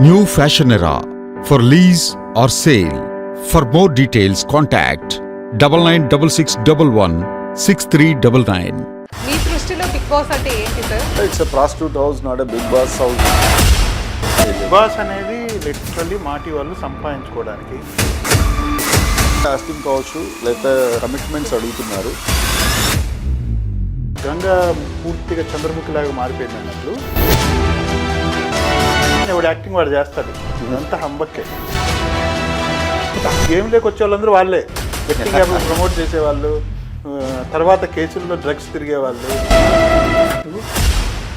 New fashion era for lease or sale. For more details, contact 9966116399. మీ దృష్టిలో big boss అంటే ఏంటి sir? It's a prostitute house, not a big boss house. Big boss అనేది literally మాటి వాళ్ళు సంపాదించుకోవడానికి casting కావచ్చు, లేకపోతే కమిట్మెంట్స్ అడుగుతున్నారు. గంగా పూర్తిగా చంద్రముఖి లాగా మారిపోయింది అన్నట్లు వాడు యాక్టింగ్ వాడు చేస్తాడు. ఇదంతా హంబక్కే. గేమ్లోకి వచ్చే వాళ్ళందరూ వాళ్ళే. బెట్టింగ్ యాప్లు ప్రమోట్ చేసేవాళ్ళు, తర్వాత కేసుల్లో డ్రగ్స్ తిరిగేవాళ్ళు.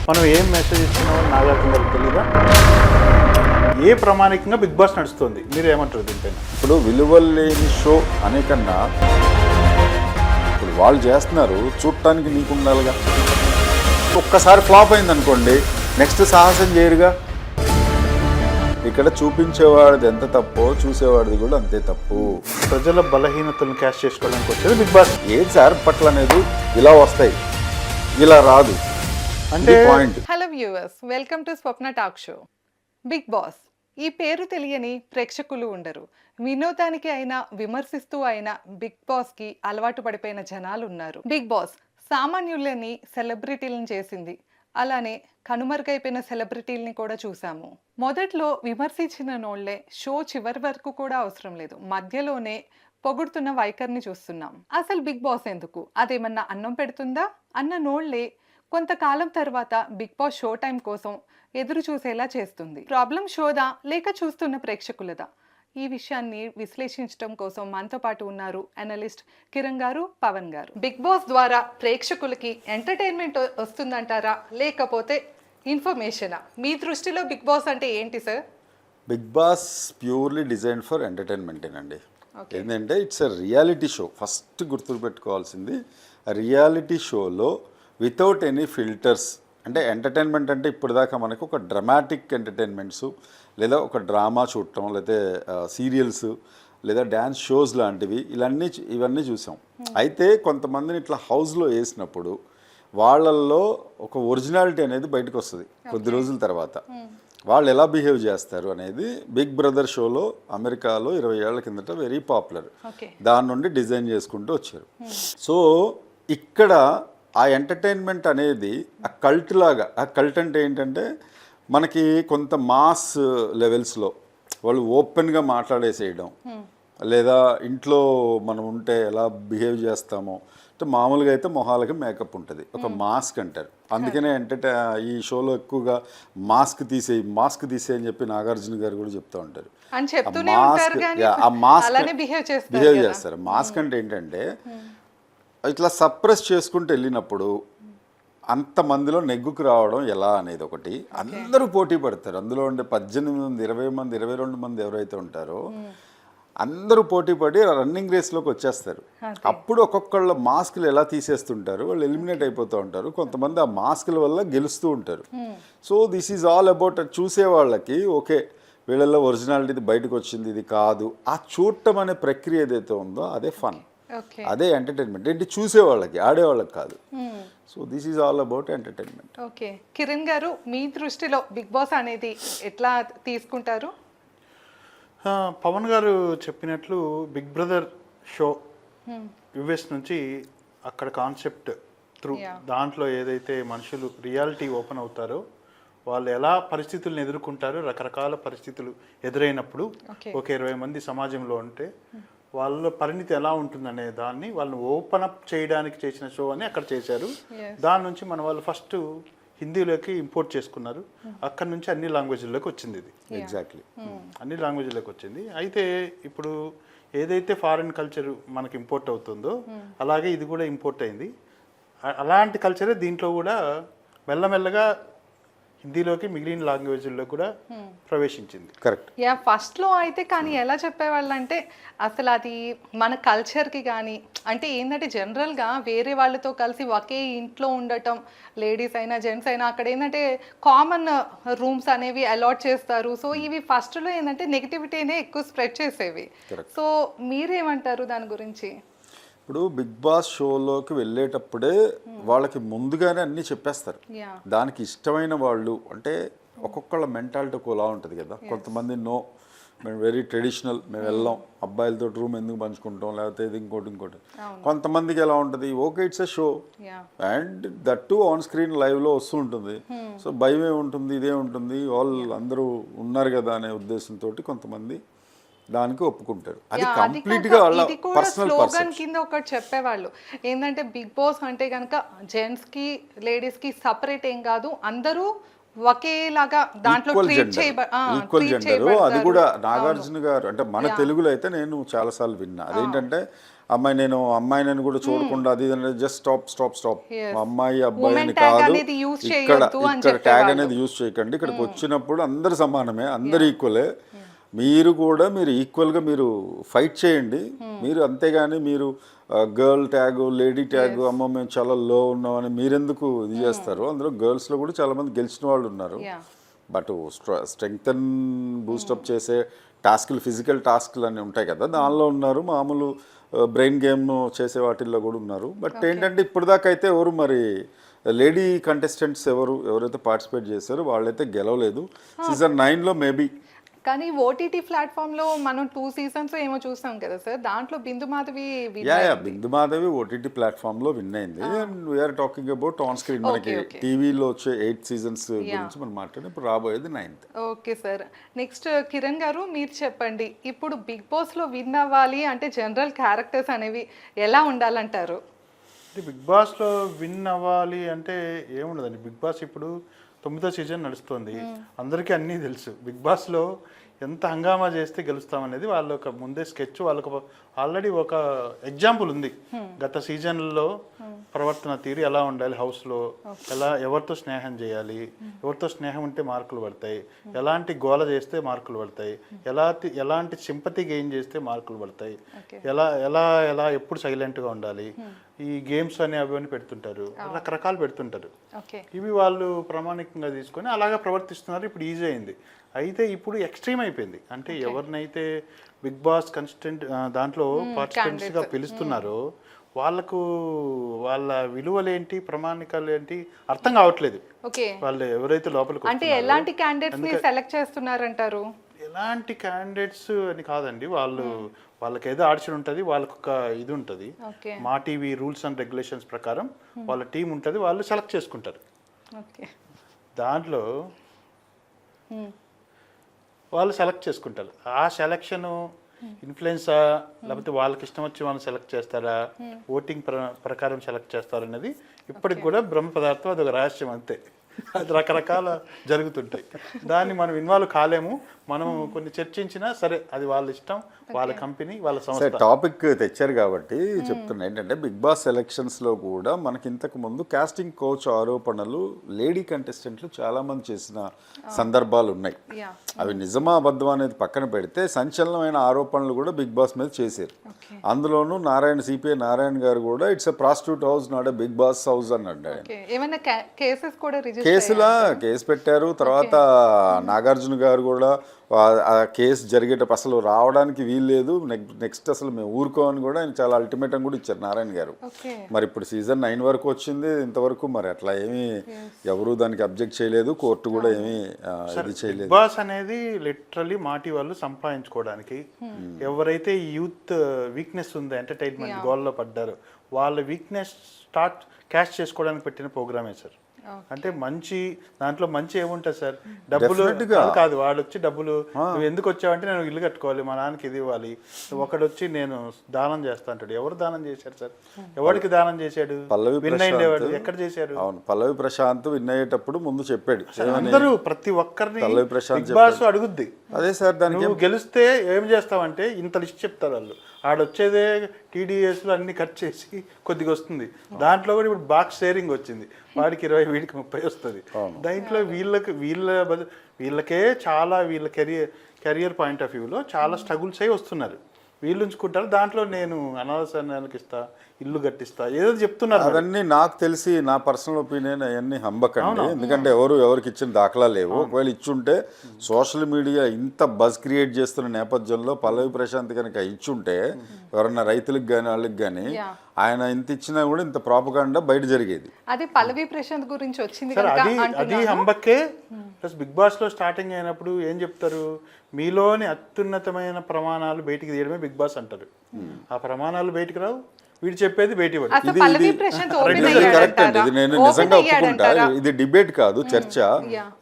మనం ఏం మెసేజ్ ఇస్తున్నామో నాగార్జున గారికి తెలీదా? ఏ ప్రామాణికంగా బిగ్ బాస్ నడుస్తుంది? మీరు ఏమంటారు దీనిపైన? ఇప్పుడు విలువలు లేని షో అనే కన్నా ఇప్పుడు వాళ్ళు చేస్తున్నారు, చూడటానికి నీకు ఉండాలిగా. ఒక్కసారి ఫ్లాప్ అయింది అనుకోండి, నెక్స్ట్ సాహసం చేయరుగా. ఇక్కడ చూపించేవాడిది ఎంత తప్పో చూసేవాడిది కూడా అంతే తప్పు. ప్రజల బలహీనతలను క్యాష్ చేసుకోవడానికి వచ్చేది బిగ్ బాస్. ఏది సార్ పట్ల అనేది ఇలా వస్తాయి, ఇలా రాదు అంటే point. Hello viewers, welcome to Swapna talk show. Big boss ఈ పేరు తెలియని ప్రేక్షకులు ఉండరు. వినోదానికి అయినా విమర్శిస్తూ అయినా బిగ్ బాస్ కి అలవాటు పడిపోయిన జనాలు ఉన్నారు. బిగ్ బాస్ సామాన్యులని సెలబ్రిటీలను చేసింది, అలానే కనుమరుగైపోయిన సెలబ్రిటీలని కూడా చూసాము. మొదట్లో విమర్శించిన నోళ్లే షో చివరి వరకు కూడా అవసరం లేదు, మధ్యలోనే పొగుడుతున్న వైఖరిని చూస్తున్నాం. అసలు బిగ్ బాస్ ఎందుకు? అదేమన్నా అన్నం పెడుతుందా అన్న నోళ్లే కొంతకాలం తర్వాత బిగ్ బాస్ షో టైం కోసం ఎదురు చూసేలా చేస్తుంది. ప్రాబ్లం షోదా లేక చూస్తున్న ప్రేక్షకులదా? ఈ విషయాన్ని విశ్లేషించడం కోసం మనతో పాటు ఉన్నారు అనలిస్ట్ కిరణ్ గారు, పవన్ గారు. బిగ్ బాస్ ద్వారా ప్రేక్షకులకి ఎంటర్టైన్మెంట్ వస్తుందంటారా లేకపోతే ఇన్ఫర్మేషనా? మీ దృష్టిలో బిగ్ బాస్ అంటే ఏంటి sir? Bigg Boss purely design for ఎంటర్టైన్మెంటేనండి. ఏంటంటే it's a reality show. First గుర్తుపెట్టుకోవాల్సింది, రియాలిటీ షోలో వితౌట్ ఎనీ ఫిల్టర్స్. అంటే ఎంటర్టైన్మెంట్ అంటే ఇప్పటిదాకా మనకు ఒక డ్రమాటిక్ ఎంటర్టైన్మెంట్స్, లేదా ఒక డ్రామా చూడటం, లేదా సీరియల్స్, లేదా డ్యాన్స్ షోస్ లాంటివి ఇవన్నీ చూసాం. అయితే కొంతమందిని ఇట్లా హౌస్లో వేసినప్పుడు వాళ్ళల్లో ఒక ఒరిజినాలిటీ అనేది బయటకు వస్తుంది కొద్ది రోజుల తర్వాత. వాళ్ళు ఎలా బిహేవ్ చేస్తారు అనేది బిగ్ బ్రదర్ షోలో అమెరికాలో 20 ఏళ్ల కిందట వెరీ పాపులర్. దాని నుండి డిజైన్ చేసుకుంటూ వచ్చారు. సో ఇక్కడ ఆ ఎంటర్టైన్మెంట్ అనేది ఆ కల్ట్ లాగా. ఆ కల్ట్ అంటే ఏంటంటే మనకి కొంత మాస్ లెవెల్స్లో వాళ్ళు ఓపెన్గా మాట్లాడేసేయడం, లేదా ఇంట్లో మనం ఉంటే ఎలా బిహేవ్ చేస్తామో అంటే మామూలుగా అయితే మొహాలకి మేకప్ ఉంటుంది, ఒక మాస్క్ అంటారు. అందుకనే ఈ షోలో ఎక్కువగా మాస్క్ తీసేయి అని చెప్పి నాగార్జున గారు కూడా చెప్తూ ఉంటారు. ఆ మాస్క్ బిహేవ్ చేస్తారు. మాస్క్ అంటే ఏంటంటే ఇట్లా సప్రెస్ చేసుకుంటూ వెళ్ళినప్పుడు అంతమందిలో నెగ్గుకు రావడం ఎలా అనేది ఒకటి. అందరూ పోటీ పడతారు. అందులో ఉండే 18 మంది, 20 మంది, 22 మంది ఎవరైతే ఉంటారో అందరూ పోటీ పడి రన్నింగ్ రేస్లోకి వచ్చేస్తారు. అప్పుడు ఒక్కొక్కళ్ళ మాస్కులు ఎలా తీసేస్తుంటారు, వాళ్ళు ఎలిమినేట్ అయిపోతూ ఉంటారు. కొంతమంది ఆ మాస్కుల వల్ల గెలుస్తూ ఉంటారు. So this is all about చూసే వాళ్ళకి ఓకే వీళ్ళల్లో ఒరిజినాలిటీ బయటకు వచ్చింది, ఇది కాదు. ఆ చూడటం అనే ప్రక్రియ ఏదైతే ఉందో అదే ఫన్, అదే ఎంటర్టైన్మెంట్. ఏంటి చూసేవాళ్ళకి, ఆడేవాళ్ళకి కాదు. So this is all about entertainment. Okay, Kiran గారు మీ దృష్టిలో బిగ్ బాస్ అనేది ఎట్లా తీసుకుంటారు? పవన్ గారు చెప్పినట్లు బిగ్ బ్రదర్ షో యుఎస్ నుంచి అక్కడ కాన్సెప్ట్ త్రూ దాంట్లో ఏదైతే మనుషులు రియాలిటీ ఓపెన్ అవుతారో వాళ్ళు ఎలా పరిస్థితులను ఎదుర్కొంటారో, రకరకాల పరిస్థితులు ఎదురైనప్పుడు ఒక 20 మంది సమాజంలో ఉంటే వాళ్ళ పరిణితి ఎలా ఉంటుందనే దాన్ని వాళ్ళని ఓపెన్ అప్ చేయడానికి చేసిన షో అని అక్కడ చేశారు. దాని నుంచి మన వాళ్ళు ఫస్ట్ హిందీలోకి ఇంపోర్ట్ చేసుకున్నారు. అక్కడ నుంచి అన్ని లాంగ్వేజ్లోకి వచ్చింది ఇది. ఎగ్జాక్ట్లీ అన్ని లాంగ్వేజ్లోకి వచ్చింది. అయితే ఇప్పుడు ఏదైతే ఫారిన్ కల్చర్ మనకి ఇంపోర్ట్ అవుతుందో అలాగే ఇది కూడా ఇంపోర్ట్ అయింది. అలాంటి కల్చరే దీంట్లో కూడా మెల్లమెల్లగా హిందీలోకి మిగిలిన లాంగ్వేజ్లో కూడా ప్రవేశించింది. కరెక్ట్. ఫస్ట్లో అయితే కానీ ఎలా చెప్పేవాళ్ళు అంటే అసలు అది మన కల్చర్కి కానీ అంటే ఏంటంటే జనరల్గా వేరే వాళ్ళతో కలిసి ఒకే ఇంట్లో ఉండటం, లేడీస్ అయినా జెంట్స్ అయినా అక్కడ ఏంటంటే కామన్ రూమ్స్ అనేవి అలాట్ చేస్తారు. సో ఇవి ఫస్ట్లో ఏంటంటే నెగిటివిటీనే ఎక్కువ స్ప్రెడ్ చేసేవి. సో మీరేమంటారు దాని గురించి? ఇప్పుడు బిగ్ బాస్ షోలోకి వెళ్ళేటప్పుడే వాళ్ళకి ముందుగానే అన్నీ చెప్పేస్తారు. దానికి ఇష్టమైన వాళ్ళు అంటే ఒక్కొక్కళ్ళ మెంటాలిటీ ఒకలా ఉంటుంది కదా. కొంతమంది నో, మేము వెరీ ట్రెడిషనల్, మేము వెళ్ళాం, అబ్బాయిలతో రూమ్ ఎందుకు పంచుకుంటాం, లేకపోతే ఇది ఇంకోటి. కొంతమందికి ఎలా ఉంటుంది, okay it's a show and that to on screen లైవ్లో వస్తూ ఉంటుంది. సో భయమే ఉంటుంది, ఇదే ఉంటుంది, వాళ్ళు అందరూ ఉన్నారు కదా అనే ఉద్దేశంతో కొంతమంది దానికి ఒప్పుకుంటారు. అది కంప్లీట్ గా వాళ్ళ పర్సనల్ స్లోగన్ కింద ఒకటి చెప్పేవాళ్ళు ఏంటంటే బిగ్ బాస్ అంటే కనుక జెంట్స్ కి లేడీస్ కి సపరేట్ ఏం కాదు, అందరూ ఒకేలాగా దాంట్లో ఈక్వల్ జెండర్. అది కూడా నాగార్జున గారు అంటే మన తెలుగులో అయితే నేను చాలాసార్లు విన్నా. అదేంటంటే అమ్మాయిని కూడా చూడకుండా అది జస్ట్ స్టాప్ అమ్మాయి అబ్బాయి అని కాదు, ఇక్కడ ట్యాగ్ అనేది యూజ్ చేయకండి, ఇక్కడికి వచ్చినప్పుడు అందరు సమానమే, అందరు ఈక్వలే, మీరు కూడా మీరు ఈక్వల్గా మీరు ఫైట్ చేయండి, మీరు అంతేగాని మీరు గర్ల్ ట్యాగ్ లేడీ ట్యాగ్ అమ్మ మేము చాలా లో ఉన్నామని మీరెందుకు ఇది చేస్తారు. అందులో గర్ల్స్లో కూడా చాలామంది గెలిచిన వాళ్ళు ఉన్నారు. బట్ స్ట్రెంగ్తన్ బూస్టప్ చేసే టాస్క్లు, ఫిజికల్ టాస్క్లు అన్నీ ఉంటాయి కదా, దానిలో ఉన్నారు. మామూలు బ్రెయిన్ గేమ్ చేసే వాటిల్లో కూడా ఉన్నారు. బట్ ఏంటంటే ఇప్పటిదాకా అయితే ఎవరు మరి లేడీ కంటెస్టెంట్స్ ఎవరైతే పార్టిసిపేట్ చేశారో వాళ్ళైతే గెలవలేదు. సీజన్ 9లో మేబీ. కానీ ఓటీటీ ప్లాట్ఫామ్ లో మనం 2 seasons ఏమో చూసాం కదా సార్, దాంట్లో బిందు మాధవి బిందు మాధవి ఓటీటీ ప్లాట్ఫామ్ లో విన్ అయింది. And we are talking about on screen. మనకి టీవీలో వచ్చే 8 seasons గురించి మనం మాట్లాడే, ఇప్పుడు రాబోయేది 9th. Okay sir. Next Kiran గారు మీరు చెప్పండి, ఇప్పుడు బిగ్ బాస్ లో విన్ అవ్వాలి అంటే జనరల్ క్యారెక్టర్స్ అనేవి ఎలా ఉండాలంటారు? బిగ్ బాస్లో విన్ అవ్వాలి అంటే ఏముండదండి. బిగ్ బాస్ ఇప్పుడు 9వ సీజన్ నడుస్తుంది, అందరికీ అన్నీ తెలుసు. బిగ్ బాస్లో ఎంత హంగామా చేస్తే గెలుస్తామనేది వాళ్ళ ఒక ముందే స్కెచ్, వాళ్ళకు ఆల్రెడీ ఒక ఎగ్జాంపుల్ ఉంది. గత సీజన్లలో ప్రవర్తన తీరు ఎలా ఉండాలి, హౌస్లో ఎవరితో స్నేహం చేయాలి, ఎవరితో స్నేహం ఉంటే మార్కులు పడతాయి, ఎలాంటి గోల చేస్తే మార్కులు పడతాయి, ఎలాంటి సింపతి గెయిన్ చేస్తే మార్కులు పడతాయి, ఎలా ఎప్పుడు సైలెంట్గా ఉండాలి, ఈ గేమ్స్ అని అవన్నీ పెడుతుంటారు, రకరకాలు పెడుతుంటారు. ఇవి వాళ్ళు ప్రామాణికంగా తీసుకొని అలాగా ప్రవర్తిస్తున్నారు. ఇప్పుడు ఈజీ అయింది. అయితే ఇప్పుడు ఎక్స్ట్రీమ్ అయిపోయింది. అంటే ఎవరినైతే బిగ్ బాస్ దాంట్లో పార్టిసిపెంట్స్గా పిలుస్తున్నారో వాళ్ళ విలువలేంటి, ప్రమాణికాలు ఏంటి అర్థం కావట్లేదు. వాళ్ళు ఎవరైతే లోపలికి అంటే ఎలాంటి క్యాండిడేట్స్ ని సెలెక్ట్ చేస్తున్నారంటారు? ఎలాంటి క్యాండిడేట్స్ అని కాదండి, వాళ్ళకి ఏదో ఆడిషన్ ఉంటుంది, వాళ్ళకి ఒక ఇది ఉంటుంది. మా టీవీ రూల్స్ అండ్ రెగ్యులేషన్స్ ప్రకారం వాళ్ళ టీం ఉంటుంది, వాళ్ళు సెలెక్ట్ చేసుకుంటారు. దాంట్లో వాళ్ళు సెలెక్ట్ చేసుకుంటారు. ఆ సెలక్షను ఇన్ఫ్లుయెన్సా లేకపోతే వాళ్ళకి ఇష్టం వచ్చి వాళ్ళు సెలెక్ట్ చేస్తారా, ఓటింగ్ ప్రకారం సెలెక్ట్ చేస్తారనేది ఇప్పటికి కూడా బ్రహ్మ పదార్థం, అది ఒక రహస్యం అంతే. అది రకరకాల జరుగుతుంటాయి. దాన్ని మనం ఇన్వాల్వ్ కాలేము. మనం కొన్ని చర్చించినా సరే, అది వాళ్ళ ఇష్టం, వాళ్ళ కంపెనీ, వాళ్ళ సంస్థ. టాపిక్ తెచ్చారు కాబట్టి చెప్తున్నా ఏంటంటే, బిగ్ బాస్ సెలక్షన్స్లో కూడా మనకి ఇంతకు ముందు కాస్టింగ్ కోచ్ ఆరోపణలు లేడీ కంటెస్టెంట్లు చాలా మంది చేసిన సందర్భాలు ఉన్నాయి. అవి నిజమా అబద్ధం అనేది పక్కన పెడితే సంచలనమైన ఆరోపణలు కూడా బిగ్ బాస్ మీద చేశారు. అందులోనూ సిపిఐ నారాయణ గారు కూడా it's a prostitute house, not a big boss house అన్నాడు. కేసు పెట్టారు. తర్వాత నాగార్జున గారు కూడా ఆ కేసు జరిగేటప్పుడు అసలు రావడానికి వీల్లేదు, నెక్స్ట్ అసలు మేము ఊరుకోమని కూడా ఆయన చాలా అల్టిమేటం కూడా ఇచ్చారు నారాయణ గారు. మరి ఇప్పుడు సీజన్ 9 వరకు వచ్చింది, ఇంతవరకు మరి అట్లా ఏమీ ఎవరు దానికి అబ్జెక్ట్ చేయలేదు, కోర్టు కూడా ఏమీ ఇది చేయలేదు. బాస్ అనేది లిటరల్లీ మాటి వాళ్ళు సంపాదించుకోవడానికి, ఎవరైతే యూత్ వీక్నెస్ ఉందో, ఎంటర్టైన్మెంట్ గోల్లో పడ్డారో వాళ్ళ వీక్నెస్ క్యాష్ చేసుకోవడానికి పెట్టిన ప్రోగ్రామే సార్. అంటే దాంట్లో మంచి ఏముంటుంది సార్, డబ్బులు కాదు. వాడు వచ్చి డబ్బులు, నువ్వు ఎందుకు వచ్చావంటే నేను ఇల్లు కట్టుకోవాలి, మా నాన్నకి ఇది ఇవ్వాలి, ఒకడు వచ్చి నేను దానం చేస్తా అంటాడు. ఎవరు దానం చేశారు సార్? ఎవరికి దానం చేశాడు? విన్ అయ్యేవాడు ఎక్కడ చేశారు? పల్లవి ప్రశాంత్ విన్ అయ్యేటప్పుడు ముందు చెప్పాడు, అందరూ ప్రతి ఒక్కరిని బిగ్ బాస్ అడుగుద్ది. అదే సార్, దానికి గెలిస్తే ఏం చేస్తావంటే ఇంత లిస్ట్ చెప్తారు వాళ్ళు. ఆడొచ్చేదే టీడీఎస్లో అన్ని కట్ చేసి కొద్దిగా వస్తుంది. దాంట్లో కూడా ఇప్పుడు బాక్స్ షేరింగ్ వచ్చింది, వాడికి 20 వీడికి 30 వస్తుంది. దాంట్లో వీళ్ళకే చాలా వీళ్ళ కెరియర్ పాయింట్ ఆఫ్ వ్యూలో చాలా స్ట్రగుల్స్ అయి వస్తున్నారు. వీళ్ళు ఉంచుకుంటారు. దాంట్లో నేను అనాథాశ్రమాలకు ఇస్తా, ఇల్లు కట్టిస్తా ఏదో చెప్తున్నారు మరి. అవన్నీ నాకు తెలిసి నా పర్సనల్ ఒపీనియన్ అవన్నీ హంబకండి. ఎందుకంటే ఎవరికి ఇచ్చిన దాఖలా లేవు. ఒకవేళ ఇచ్చుంటే సోషల్ మీడియా ఇంత బజ్ క్రియేట్ చేస్తున్న నేపథ్యంలో పల్లవి ప్రశాంత్ కనుక ఇచ్చుంటే ఎవరన్నా రైతులకు కానీ వాళ్ళకి కానీ ఆయన ఇంత ఇచ్చినా కూడా ఇంత ప్రాపగాండా బయట జరిగేది. అది పల్లవి ప్రశాంత్ గురించి వచ్చింది సరే కనుక అది అంటున్నాను. హంబకే. ప్లస్ బిగ్ బాస్లో స్టార్టింగ్ అయినప్పుడు ఏం చెప్తారు, మీలోని అత్యున్నతమైన ప్రమాణాలు బయటికి తీయడమే బిగ్ బాస్ అంటారు. ఆ ప్రమాణాలు బయటికి రావు, వీడు చెప్పేది బయటికి పడి. అసలు పల్లవి ప్రశాంత్ ఓపెన్ కరెక్ట్ అండి, ఇది నేను నిజంగా ఒప్పుకుంటా. అయ్యాడంటారా? ఇది డిబేట్ కాదు, చర్చ.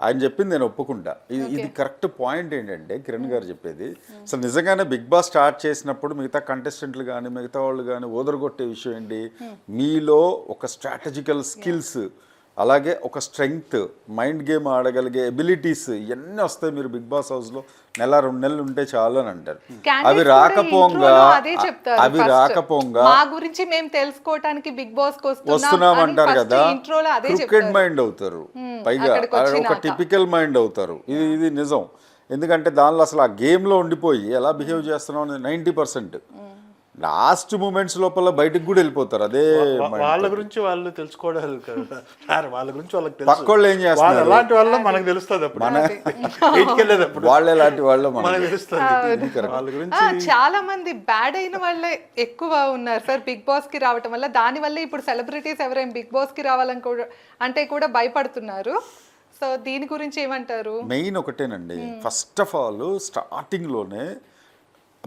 ఆయన చెప్పింది నేను ఒప్పుకుంటా. ఇది కరెక్ట్ పాయింట్ ఏంటంటే కిరణ్ గారు చెప్పేది అసలు నిజంగానే బిగ్ బాస్ స్టార్ట్ చేసినప్పుడు మిగతా కంటెస్టెంట్లు కానీ మిగతా వాళ్ళు కానీ ఓదరగొట్టే విషయం ఏంటి, మీలో ఒక స్ట్రాటజికల్ స్కిల్స్, అలాగే ఒక స్ట్రెంగ్త్, మైండ్ గేమ్ ఆడగలిగే ఎబిలిటీస్ ఇవన్నీ వస్తాయి మీరు బిగ్ బాస్ హౌస్లో 1-2 నెలలు ఉంటే చాలు అని అంటారు. అవి రాకపోగా మా గురించి మేము తెలుసుకోవడానికి బిగ్ బాస్ వస్తున్నాం అంటారు కదా, క్రికెట్ మైండ్ అవుతారు. పైగా ఒక టిపికల్ మైండ్ అవుతారు. ఇది నిజం. ఎందుకంటే దానిలో అసలు ఆ గేమ్లో ఉండిపోయి ఎలా బిహేవ్ చేస్తున్నాం అనేది 90%. లాస్ట్ మూమెంట్స్ లోపల బయటకు కూడా వెళ్ళిపోతారు. అదే వాళ్ళ గురించి వాళ్ళు తెలుసుకోవడం కదా, వాళ్ళ గురించి వాళ్ళకి పక్కోళ్ళు ఏం చేస్తారు, అలాంటి వాళ్ళు మనకు తెలుస్తుంది. అప్పుడు వెళ్ళేటప్పుడు వాళ్ళు ఎలాంటి వాళ్ళు మనకు తెలుస్తుంది. వాళ్ళ గురించి చాలా మంది బ్యాడ్ అయిన వాళ్ళే ఎక్కువ ఉన్నారు సార్ బిగ్ బాస్ కి రావటం వల్ల. దాని వల్ల ఇప్పుడు సెలబ్రిటీస్ ఎవరైనా బిగ్ బాస్ కి రావాలని కూడా అంటే కూడా భయపడుతున్నారు. సో దీని గురించి ఏమంటారు? మెయిన్ ఒకటేనండి, ఫస్ట్ ఆఫ్ ఆల్ స్టార్టింగ్లోనే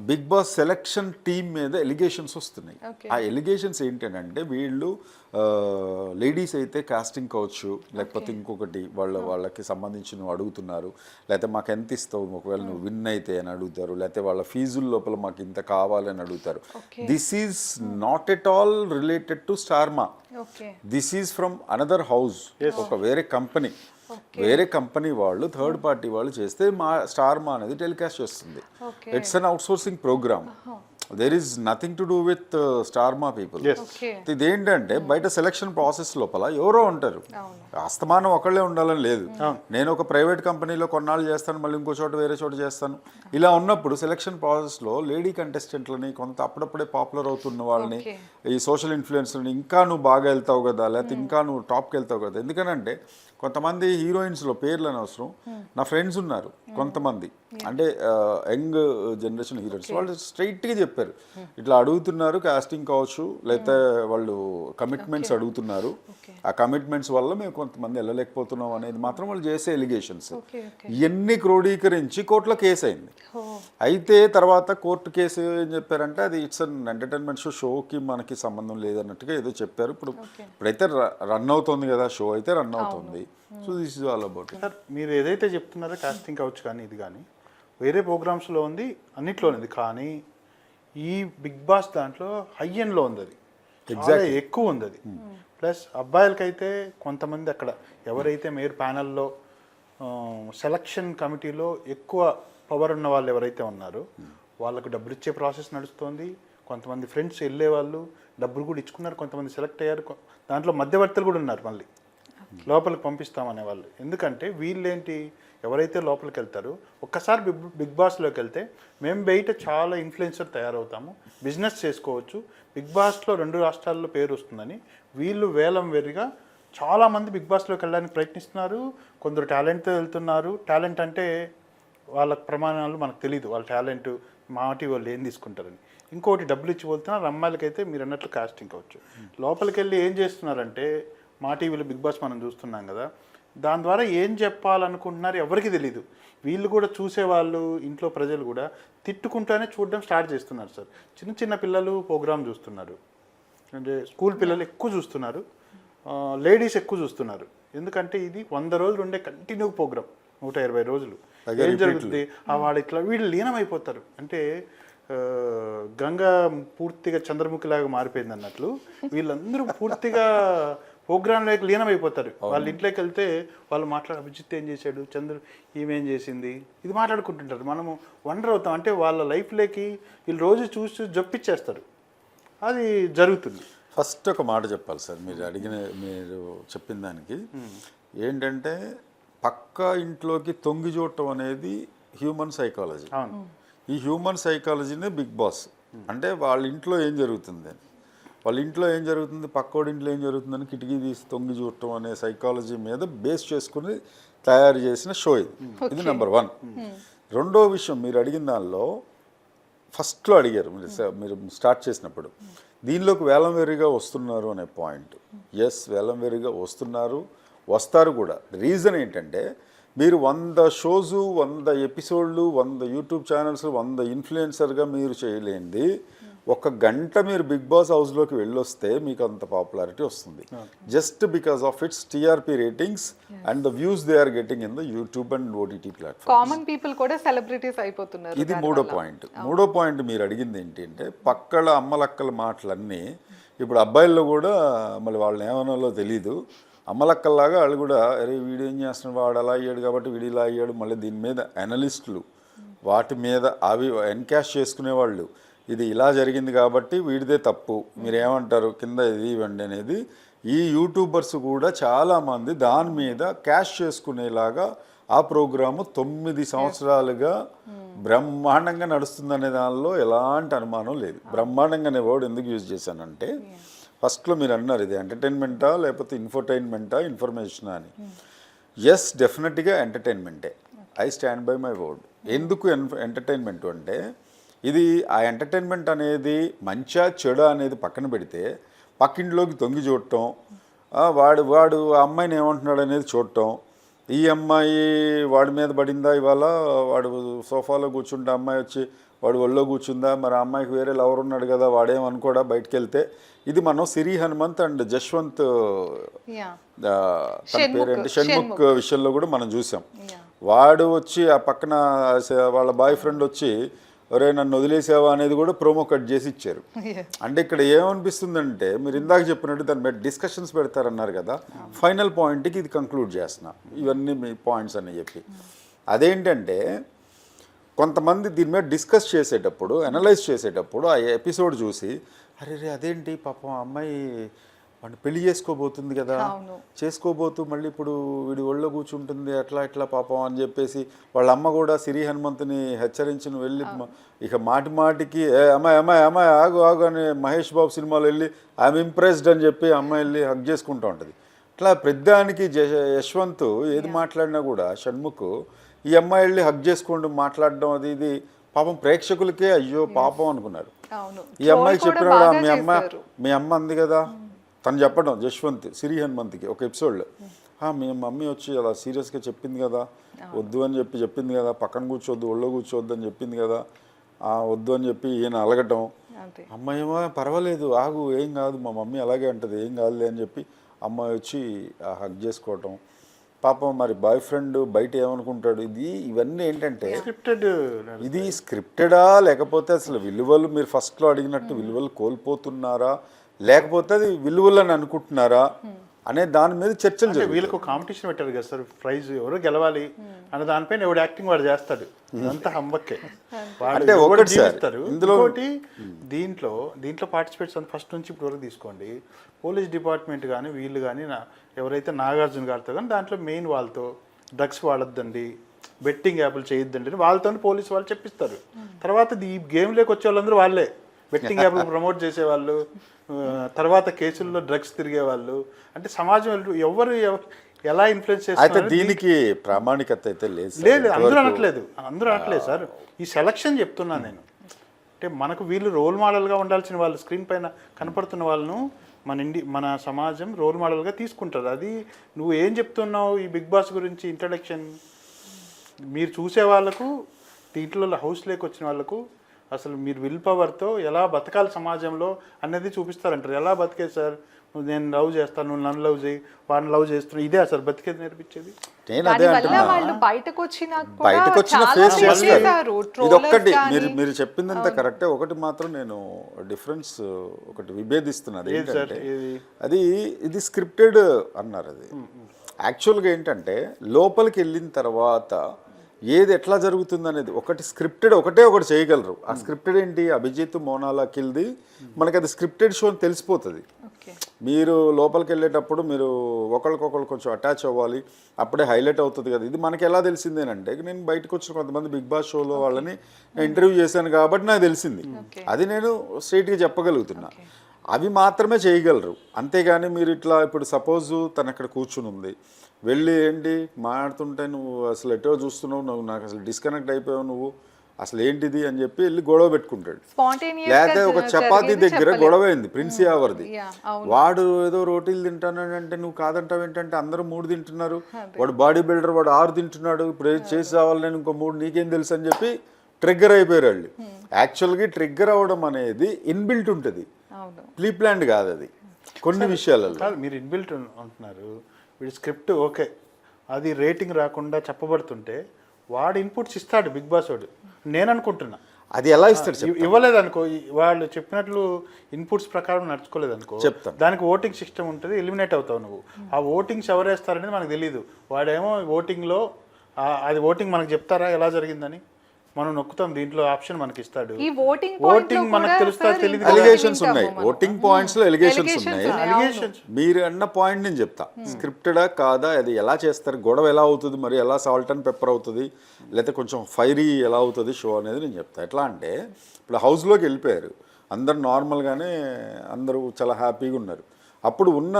బిగ్ బాస్ సెలక్షన్ టీమ్ మీద ఎలిగేషన్స్ వస్తున్నాయి. ఆ ఎలిగేషన్స్ ఏంటంటే వీళ్ళు లేడీస్ అయితే కాస్టింగ్ కావచ్చు, లేకపోతే ఇంకొకటి వాళ్ళకి సంబంధించినవి అడుగుతున్నారు, లేకపోతే మాకు ఎంత ఇస్తావు ఒకవేళ నువ్వు విన్ అయితే అని అడుగుతారు, లేకపోతే వాళ్ళ ఫీజుల లోపల మాకు ఇంత కావాలని అడుగుతారు. This is not at all related to Star Maa. This is from another house, ఒక వేరే కంపెనీ. వేరే కంపెనీ వాళ్ళు, థర్డ్ పార్టీ వాళ్ళు చేస్తే మా స్టార్మా అనేది టెలికాస్ట్ చేస్తుంది. It's an outsourcing program. There is nothing to do with Star Maa people. ఇదేంటంటే బయట సెలక్షన్ ప్రాసెస్ లోపల ఎవరో ఉంటారు, అస్తమానం ఒకళ్ళే ఉండాలని లేదు. నేను ఒక ప్రైవేట్ కంపెనీలో కొన్నాళ్ళు చేస్తాను, మళ్ళీ ఇంకో చోట వేరే చోట చేస్తాను. ఇలా ఉన్నప్పుడు సెలక్షన్ ప్రాసెస్లో లేడీ కంటెస్టెంట్లని, కొంత అప్పుడప్పుడే పాపులర్ అవుతున్న వాళ్ళని, ఈ సోషల్ ఇన్ఫ్లుయెన్స్ని ఇంకా నువ్వు బాగా వెళ్తావు కదా, లేకపోతే ఇంకా నువ్వు టాప్కి వెళ్తావు కదా. ఎందుకనంటే కొంతమంది హీరోయిన్స్లో పేర్లు అనవసరం, నా ఫ్రెండ్స్ ఉన్నారు కొంతమంది, అంటే యంగ్ జనరేషన్ హీరోయిన్స్, వాళ్ళు స్ట్రైట్గా చెప్పారు ఇట్లా అడుగుతున్నారు, కాస్టింగ్ కావచ్చు, లేకపోతే వాళ్ళు కమిట్మెంట్స్ అడుగుతున్నారు, ఆ కమిట్మెంట్స్ వల్ల మేము కొంతమంది వెళ్ళలేకపోతున్నాం అనేది మాత్రం వాళ్ళు చేసే ఎలిగేషన్స్. ఇవన్నీ క్రోడీకరించి కోర్టులో కేసు అయింది. అయితే తర్వాత కోర్టు కేసు ఏం చెప్పారంటే అది ఇట్స్ అన్ ఎంటర్టైన్మెంట్ షోకి మనకి సంబంధం లేదన్నట్టుగా ఏదో చెప్పారు. ఇప్పుడైతే రన్ అవుతుంది కదా, షో అయితే రన్ అవుతుంది. So this is all about. Sir మీరు ఏదైతే చెప్తున్నారో కాస్టింగ్ కావచ్చు కానీ ఇది కానీ వేరే ప్రోగ్రామ్స్లో ఉంది, అన్నిట్లో ఉంది, కానీ ఈ బిగ్ బాస్ దాంట్లో హై ఎండ్లో ఉంది, అది ఎగ్జాక్ట్ ఎక్కువ ఉంది అది. ప్లస్ అబ్బాయిలకైతే కొంతమంది అక్కడ ఎవరైతే మేయర్ ప్యానల్లో సెలక్షన్ కమిటీలో ఎక్కువ పవర్ ఉన్న వాళ్ళు ఎవరైతే ఉన్నారో వాళ్ళకు డబ్బులు ఇచ్చే ప్రాసెస్ నడుస్తుంది. కొంతమంది ఫ్రెండ్స్ వెళ్ళే వాళ్ళు డబ్బులు కూడా ఇచ్చుకున్నారు, కొంతమంది సెలెక్ట్ అయ్యారు, దాంట్లో మధ్యవర్తులు కూడా ఉన్నారు మళ్ళీ లోపలికి పంపిస్తామనే వాళ్ళు. ఎందుకంటే వీళ్ళేంటి, ఎవరైతే లోపలికి వెళ్తారో ఒక్కసారి బిగ్ బాస్లోకి వెళ్తే మేము బయట చాలా ఇన్ఫ్లుయెన్సర్ తయారవుతాము, బిజినెస్ చేసుకోవచ్చు, బిగ్ బాస్లో 2 రాష్ట్రాల్లో పేరు వస్తుందని వీళ్ళు వేలం వెరిగా చాలామంది బిగ్ బాస్లోకి వెళ్ళడానికి ప్రయత్నిస్తున్నారు. కొందరు టాలెంట్తో వెళ్తున్నారు. టాలెంట్ అంటే వాళ్ళ ప్రమాణాలు మనకు తెలియదు, వాళ్ళ టాలెంట్ మాటి వాళ్ళు ఏం తీసుకుంటారని. ఇంకోటి డబ్బులు ఇచ్చి పోతున్నారు. అమ్మాయిలకైతే మీరు అన్నట్లు కాస్టింగ్ కావచ్చు. లోపలికి వెళ్ళి ఏం చేస్తున్నారంటే మా టీవీలో బిగ్ బాస్ మనం చూస్తున్నాం కదా, దాని ద్వారా ఏం చెప్పాలనుకుంటున్నారు ఎవరికి తెలీదు. వీళ్ళు కూడా చూసేవాళ్ళు, ఇంట్లో ప్రజలు కూడా తిట్టుకుంటూనే చూడడం స్టార్ట్ చేస్తున్నారు సార్. చిన్న చిన్న పిల్లలు ప్రోగ్రామ్ చూస్తున్నారు, అంటే స్కూల్ పిల్లలు ఎక్కువ చూస్తున్నారు, లేడీస్ ఎక్కువ చూస్తున్నారు. ఎందుకంటే ఇది 100 రోజులు ఉండే కంటిన్యూ ప్రోగ్రామ్, 120 రోజులు. ఏం జరుగుతుంది, వాడు ఇట్లా వీళ్ళు లీనమైపోతారు. అంటే గంగా పూర్తిగా చంద్రముఖిలాగా మారిపోయింది అన్నట్లు వీళ్ళందరూ పూర్తిగా ప్రోగ్రాంలోకి లీనమైపోతారు. వాళ్ళ ఇంట్లోకి వెళ్తే వాళ్ళు అభిజిత్ ఏం చేశాడు, ఈమెం చేసింది, ఇది మాట్లాడుకుంటుంటారు. మనము వండర్ అవుతాం. అంటే వాళ్ళ లైఫ్లోకి వీళ్ళు రోజు చూసి జొప్పిచ్చేస్తారు. అది జరుగుతుంది. ఫస్ట్ ఒక మాట చెప్పాలి సార్, మీరు చెప్పిన దానికి ఏంటంటే పక్క ఇంట్లోకి తొంగి చూడటం అనేది హ్యూమన్ సైకాలజీ. ఈ హ్యూమన్ సైకాలజీనే బిగ్ బాస్ అంటే వాళ్ళ ఇంట్లో ఏం జరుగుతుంది అని. వాళ్ళ ఇంట్లో ఏం జరుగుతుంది, పక్కోడి ఇంట్లో ఏం జరుగుతుందని కిటికీ తీసి తొంగి చూడటం అనే సైకాలజీ మీద బేస్ చేసుకుని తయారు చేసిన షో ఇది నెంబర్ 1. రెండో విషయం మీరు అడిగిన దానిలో ఫస్ట్లో అడిగారు మీరు స్టార్ట్ చేసినప్పుడు, దీనిలోకి వేలంవేరిగా వస్తున్నారు అనే పాయింట్. ఎస్, వేలంవేరిగా వస్తారు కూడా. రీజన్ ఏంటంటే మీరు 100 షోసు, 100 ఎపిసోడ్లు, 100 యూట్యూబ్ ఛానల్స్, 100 ఇన్ఫ్లుయెన్సర్గా మీరు చేయలేనిది 1 గంట మీరు బిగ్ బాస్ హౌస్లోకి వెళ్ళొస్తే మీకు అంత పాపులారిటీ వస్తుంది. Just because of its TRP ratings and the views they are getting in the YouTube and OTT platform. Common people కూడా సెలబ్రిటీస్ అయిపోతున్నారు. ఇది మూడో పాయింట్ మీరు అడిగింది ఏంటంటే పక్కల అమ్మలక్కల మాటలన్నీ ఇప్పుడు అబ్బాయిల్లో కూడా మళ్ళీ వాళ్ళని ఏమనాలో తెలీదు. అమ్మలక్కల్లాగా వాళ్ళు కూడా అరే వీడు ఏం చేస్తున్నాడు, వాడు అలా అయ్యాడు కాబట్టి వీడు ఇలా అయ్యాడు, మళ్ళీ దీని మీద అనలిస్టులు వాటి మీద అవి ఎన్కాష్ చేసుకునేవాళ్ళు, ఇది ఇలా జరిగింది కాబట్టి వీడిదే తప్పు, మీరేమంటారు కింద ఇది ఇవ్వండి అనేది. ఈ యూట్యూబర్స్ కూడా చాలామంది దాని మీద క్యాష్ చేసుకునేలాగా ఆ ప్రోగ్రాము 9 సంవత్సరాలుగా బ్రహ్మాండంగా నడుస్తుందనే దానిలో ఎలాంటి అనుమానం లేదు. బ్రహ్మాండంగా అనే వర్డ్ ఎందుకు యూజ్ చేశానంటే ఫస్ట్లో మీరు అన్నారు ఇది ఎంటర్టైన్మెంటా లేకపోతే ఇన్ఫర్టైన్మెంటా ఇన్ఫర్మేషనా అని. ఎస్, డెఫినెట్గా ఎంటర్టైన్మెంటే. I stand by my word. ఎందుకు ఎంటర్టైన్మెంట్ అంటే ఇది ఆ ఎంటర్టైన్మెంట్ అనేది మంచా చెడా అనేది పక్కన పెడితే పక్కింట్లోకి తొంగి చూడటం, వాడు ఆ అమ్మాయిని ఏమంటున్నాడు అనేది చూడటం, ఈ అమ్మాయి వాడి మీద పడిందా ఇవాళ, వాడు సోఫాలో కూర్చుంటే అమ్మాయి వచ్చి వాడు ఒళ్ళో కూర్చుందా, మరి ఆ అమ్మాయికి వేరే లవర్ ఉన్నాడు కదా వాడేమనుకోడా బయటకు వెళ్తే. ఇది మనం సిరి హనుమంత్ అండ్ జశ్వంత్ తన పేరేంటి షణ్ముఖ్ విషయంలో కూడా మనం చూసాం. వాడు వచ్చి ఆ పక్కన వాళ్ళ బాయ్ ఫ్రెండ్ వచ్చి ఒరే నన్ను వదిలేసావా అనేది కూడా ప్రోమో కట్ చేసి ఇచ్చారు. అంటే ఇక్కడ ఏమనిపిస్తుందంటే మీరు ఇందాక చెప్పినట్టు దాని మీద డిస్కషన్స్ పెడతారన్నారు కదా, ఫైనల్ పాయింట్కి ఇది కంక్లూడ్ చేస్తున్నా ఇవన్నీ మీ పాయింట్స్ అని చెప్పి. అదేంటంటే కొంతమంది దీని మీద డిస్కస్ చేసేటప్పుడు అనలైజ్ చేసేటప్పుడు ఆ ఎపిసోడ్ చూసి అరే అదేంటి పాపం అమ్మాయి వాడిని పెళ్లి చేసుకోబోతుంది కదా, చేసుకోబోతూ మళ్ళీ ఇప్పుడు వీడి ఒళ్ళో కూర్చుంటుంది ఎట్లా పాపం అని చెప్పేసి వాళ్ళ అమ్మ కూడా సిరి హనుమంతుని హెచ్చరించిన వెళ్ళి ఇక మాటికి అమ్మాయి ఆగు అని మహేష్ బాబు సినిమాలో వెళ్ళి ఐఎమ్ ఇంప్రెస్డ్ అని చెప్పి అమ్మాయి వెళ్ళి హగ్ చేసుకుంటూ ఉంటుంది. ఇట్లా పెద్దానికి యశ్వంత్ ఏది మాట్లాడినా కూడా షణ్ముఖ్ ఈ అమ్మాయి వెళ్ళి హగ్ చేసుకుంటూ మాట్లాడడం అది ఇది పాపం ప్రేక్షకులకే అయ్యో పాపం అనుకున్నారు. ఈ అమ్మాయి చెప్పినాడు మీ అమ్మ అంది కదా తను చెప్పడం జశ్వంత్ సిరి హనుమంత్కి ఒక ఎపిసోడ్లో మీ మమ్మీ వచ్చి అలా సీరియస్గా చెప్పింది కదా, వద్దు అని చెప్పింది కదా, పక్కన కూర్చోవద్దు ఒళ్ళో కూర్చోవద్దు అని చెప్పింది కదా, వద్దు అని చెప్పి ఈయన అలగటం. అమ్మాయి ఏమో పర్వాలేదు ఆగు ఏం కాదు మా మమ్మీ అలాగే అంటది ఏం కాదులే అని చెప్పి అమ్మాయి వచ్చి హగ్ చేసుకోవటం. పాపం మరి బాయ్ ఫ్రెండ్ బయట ఏమనుకుంటాడు. ఇవన్నీ ఏంటంటే ఇది స్క్రిప్టెడా లేకపోతే అసలు విలువలు మీరు ఫస్ట్లో అడిగినట్టు విలువలు కోల్పోతున్నారా లేకపోతే అది విలువలని అనుకుంటున్నారా అనే దాని మీద చర్చలు జరిగాయి. వీళ్ళకు కాంపిటీషన్ పెట్టారు కదా సార్, ప్రైజ్ ఎవరు గెలవాలి అనే దానిపైన ఎవడు యాక్టింగ్ వాడు చేస్తాడు, అంతా హంబక్కే. అంటే ఒకటి సార్ ఇందులోటి దీంట్లో పార్టిసిపేట్స్ అంత ఫస్ట్ నుంచి ఇప్పుడు వరకు తీసుకోండి, పోలీస్ డిపార్ట్మెంట్ కానీ వీళ్ళు కానీ ఎవరైతే నాగార్జున గారితో కానీ దాంట్లో మెయిన్ వాళ్ళతో డ్రగ్స్ వాడొద్దండి, బెట్టింగ్ యాప్లు చేయొద్దండి వాళ్ళతో పోలీసు వాళ్ళు చెప్పిస్తారు. తర్వాత ఈ గేమ్లోకి వచ్చే వాళ్ళందరూ వాళ్ళే బెట్టింగ్ యాప్లు ప్రమోట్ చేసేవాళ్ళు, తర్వాత కేసుల్లో డ్రగ్స్ తిరిగేవాళ్ళు. అంటే సమాజం ఎవరు ఎలా ఇన్ఫ్లుయెన్స్ చేస్తారు. దీనికి ప్రామాణికత అయితే లేదు, అందరూ అనట్లేదు సార్. ఈ సెలక్షన్ చెప్తున్నాను నేను. అంటే మనకు వీళ్ళు రోల్ మోడల్గా ఉండాల్సిన వాళ్ళు స్క్రీన్ పైన కనపడుతున్న వాళ్ళను మన సమాజం రోల్ మోడల్గా తీసుకుంటారు. అది నువ్వు ఏం చెప్తున్నావు ఈ బిగ్ బాస్ గురించి ఇంట్రడక్షన్ మీరు చూసే వాళ్ళకు, దీంట్లో హౌస్లోకి వచ్చిన వాళ్ళకు అసలు మీరు విల్ పవర్తో ఎలా బతకాలి సమాజంలో అనేది చూపిస్తారంటారు. ఎలా బతికే సార్, నేను లవ్ చేస్తాను నువ్వు నన్ను లవ్ చేయి వాడిని లవ్ చేస్తున్నావు, ఇదే సార్ బతికేది నేర్పించేది. బయటకు వచ్చిన ఫేస్ చేస్తారు. ఇది ఒక్కటి మీరు చెప్పిందంత కరెక్టే. ఒకటి మాత్రం నేను డిఫరెన్స్ ఒకటి విభేదిస్తున్నది ఏంటంటే ఇది స్క్రిప్టెడ్ అన్నారు. అది యాక్చువల్గా ఏంటంటే లోపలికి వెళ్ళిన తర్వాత ఏది ఎట్లా జరుగుతుంది అనేది ఒకటి స్క్రిప్టెడ్ ఒకటి చేయగలరు. ఆ స్క్రిప్టెడ్ ఏంటి అభిజిత్ మోనాల్ అఖిల్ది మనకి అది స్క్రిప్టెడ్ షో అని తెలిసిపోతుంది. మీరు లోపలికి వెళ్ళేటప్పుడు మీరు ఒకరికొకరు కొంచెం అటాచ్ అవ్వాలి, అప్పుడే హైలైట్ అవుతుంది కదా. ఇది మనకి ఎలా తెలిసిందేనంటే నేను బయటకు వచ్చిన కొంతమంది బిగ్ బాస్ షోలో వాళ్ళని నేను ఇంటర్వ్యూ చేశాను కాబట్టి నాకు తెలిసింది. అది నేను స్ట్రైట్గా చెప్పగలుగుతున్నా. అవి మాత్రమే చేయగలరు. అంతేగాని మీరు ఇట్లా ఇప్పుడు సపోజు తను అక్కడ కూర్చుని ఉంది, వెళ్ళి ఏంటి మాట్లాడుతుంటే నువ్వు అసలు ఎటో చూస్తున్నావు, నువ్వు నాకు అసలు డిస్కనెక్ట్ అయిపోయావు, నువ్వు అసలు ఏంటిది అని చెప్పి వెళ్ళి గొడవ పెట్టుకుంటాడు. లేకపోతే ఒక చపాతీ దగ్గర గొడవ అయింది ప్రిన్స్ యావర్ది, వాడు ఏదో రోటీలు తింటానంటే నువ్వు కాదంటావు ఏంటంటే అందరూ 3 తింటున్నారు, వాడు బాడీ బిల్డర్ వాడు 6 తింటున్నాడు, ఇప్పుడు ఏది చేసి రావాలి నేను ఇంకో 3 నీకేం తెలుసు అని చెప్పి ట్రిగ్గర్ అయిపోయారు వాళ్ళు. యాక్చువల్గా ట్రిగ్గర్ అవ్వడం అనేది ఇన్బిల్ట్ ఉంటుంది, ప్రీ ప్లాన్డ్ కాదు అది కొన్ని విషయాలలో. కాదు మీరు ఇన్బిల్ట్ అంటున్నారు, వీడి స్క్రిప్ట్ ఓకే, అది రేటింగ్ రాకుండా చెప్పబడుతుంటే వాడు ఇన్పుట్స్ ఇస్తాడు బిగ్ బాస్ వాడు, నేను అనుకుంటున్నా. అది ఎలా ఇస్తాడు ఇవ్వలేదు అనుకో, వాళ్ళు చెప్పినట్లు ఇన్పుట్స్ ప్రకారం నడుచుకోలేదు అనుకో, చెప్తాను దానికి ఓటింగ్ సిస్టమ్ ఉంటుంది, ఎలిమినేట్ అవుతావు నువ్వు. ఆ ఓటింగ్స్ ఎవరు వేస్తారనేది మనకు తెలియదు. వాడేమో ఓటింగ్లో అది ఓటింగ్ మనకు చెప్తారా ఎలా జరిగిందని, మనం నొక్కుతాం, దీంట్లో ఆప్షన్ మనకి ఇస్తాడు. ఓటింగ్ మనకు తెలుస్తా తెలియదు. ఎలిగేషన్స్ ఉన్నాయి, ఓటింగ్ పాయింట్స్ లో ఎలిగేషన్స్ ఉన్నాయి. మీరు అన్న పాయింట్ నేను చెప్తా, స్క్రిప్టెడా కాదా, అది ఎలా చేస్తారు, గొడవ ఎలా అవుతుంది, మరి ఎలా సాల్ట్ అండ్ పెప్పర్ అవుతుంది, లేకపోతే కొంచెం ఫైరీ ఎలా అవుతుంది షో అనేది నేను చెప్తా. ఎట్లా అంటే ఇప్పుడు హౌస్లోకి వెళ్ళిపోయారు అందరు, నార్మల్గానే అందరూ చాలా హ్యాపీగా ఉన్నారు. అప్పుడు ఉన్న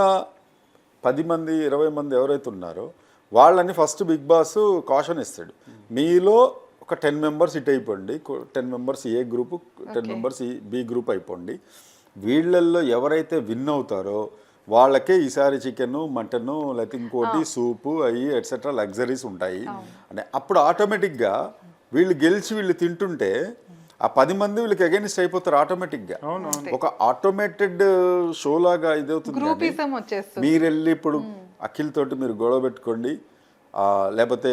10 మంది 20 మంది ఎవరైతే ఉన్నారో వాళ్ళని ఫస్ట్ బిగ్ బాస్ కాషన్ ఇస్తాడు, మీలో ఒక 10 మెంబర్స్ ఇటు అయిపోండి, 10 మెంబర్స్ ఏ గ్రూపు, 10 మెంబర్స్ బి గ్రూప్ అయిపోండి, వీళ్ళల్లో ఎవరైతే విన్ అవుతారో వాళ్ళకే ఈసారి చికెను మటను లేకపోతే ఇంకోటి సూపు అవి ఎట్సెట్రా లగ్జరీస్ ఉంటాయి అంటే అప్పుడు ఆటోమేటిక్గా వీళ్ళు గెలిచి వీళ్ళు తింటుంటే ఆ 10 మంది వీళ్ళకి అగైనిస్ట్ అయిపోతారు ఆటోమేటిక్గా. ఒక ఆటోమేటెడ్ షో లాగా ఇదవుతుంది. మీరు వెళ్ళి ఇప్పుడు అఖిల్ తోటి మీరు గొడవ పెట్టుకోండి, లేకపోతే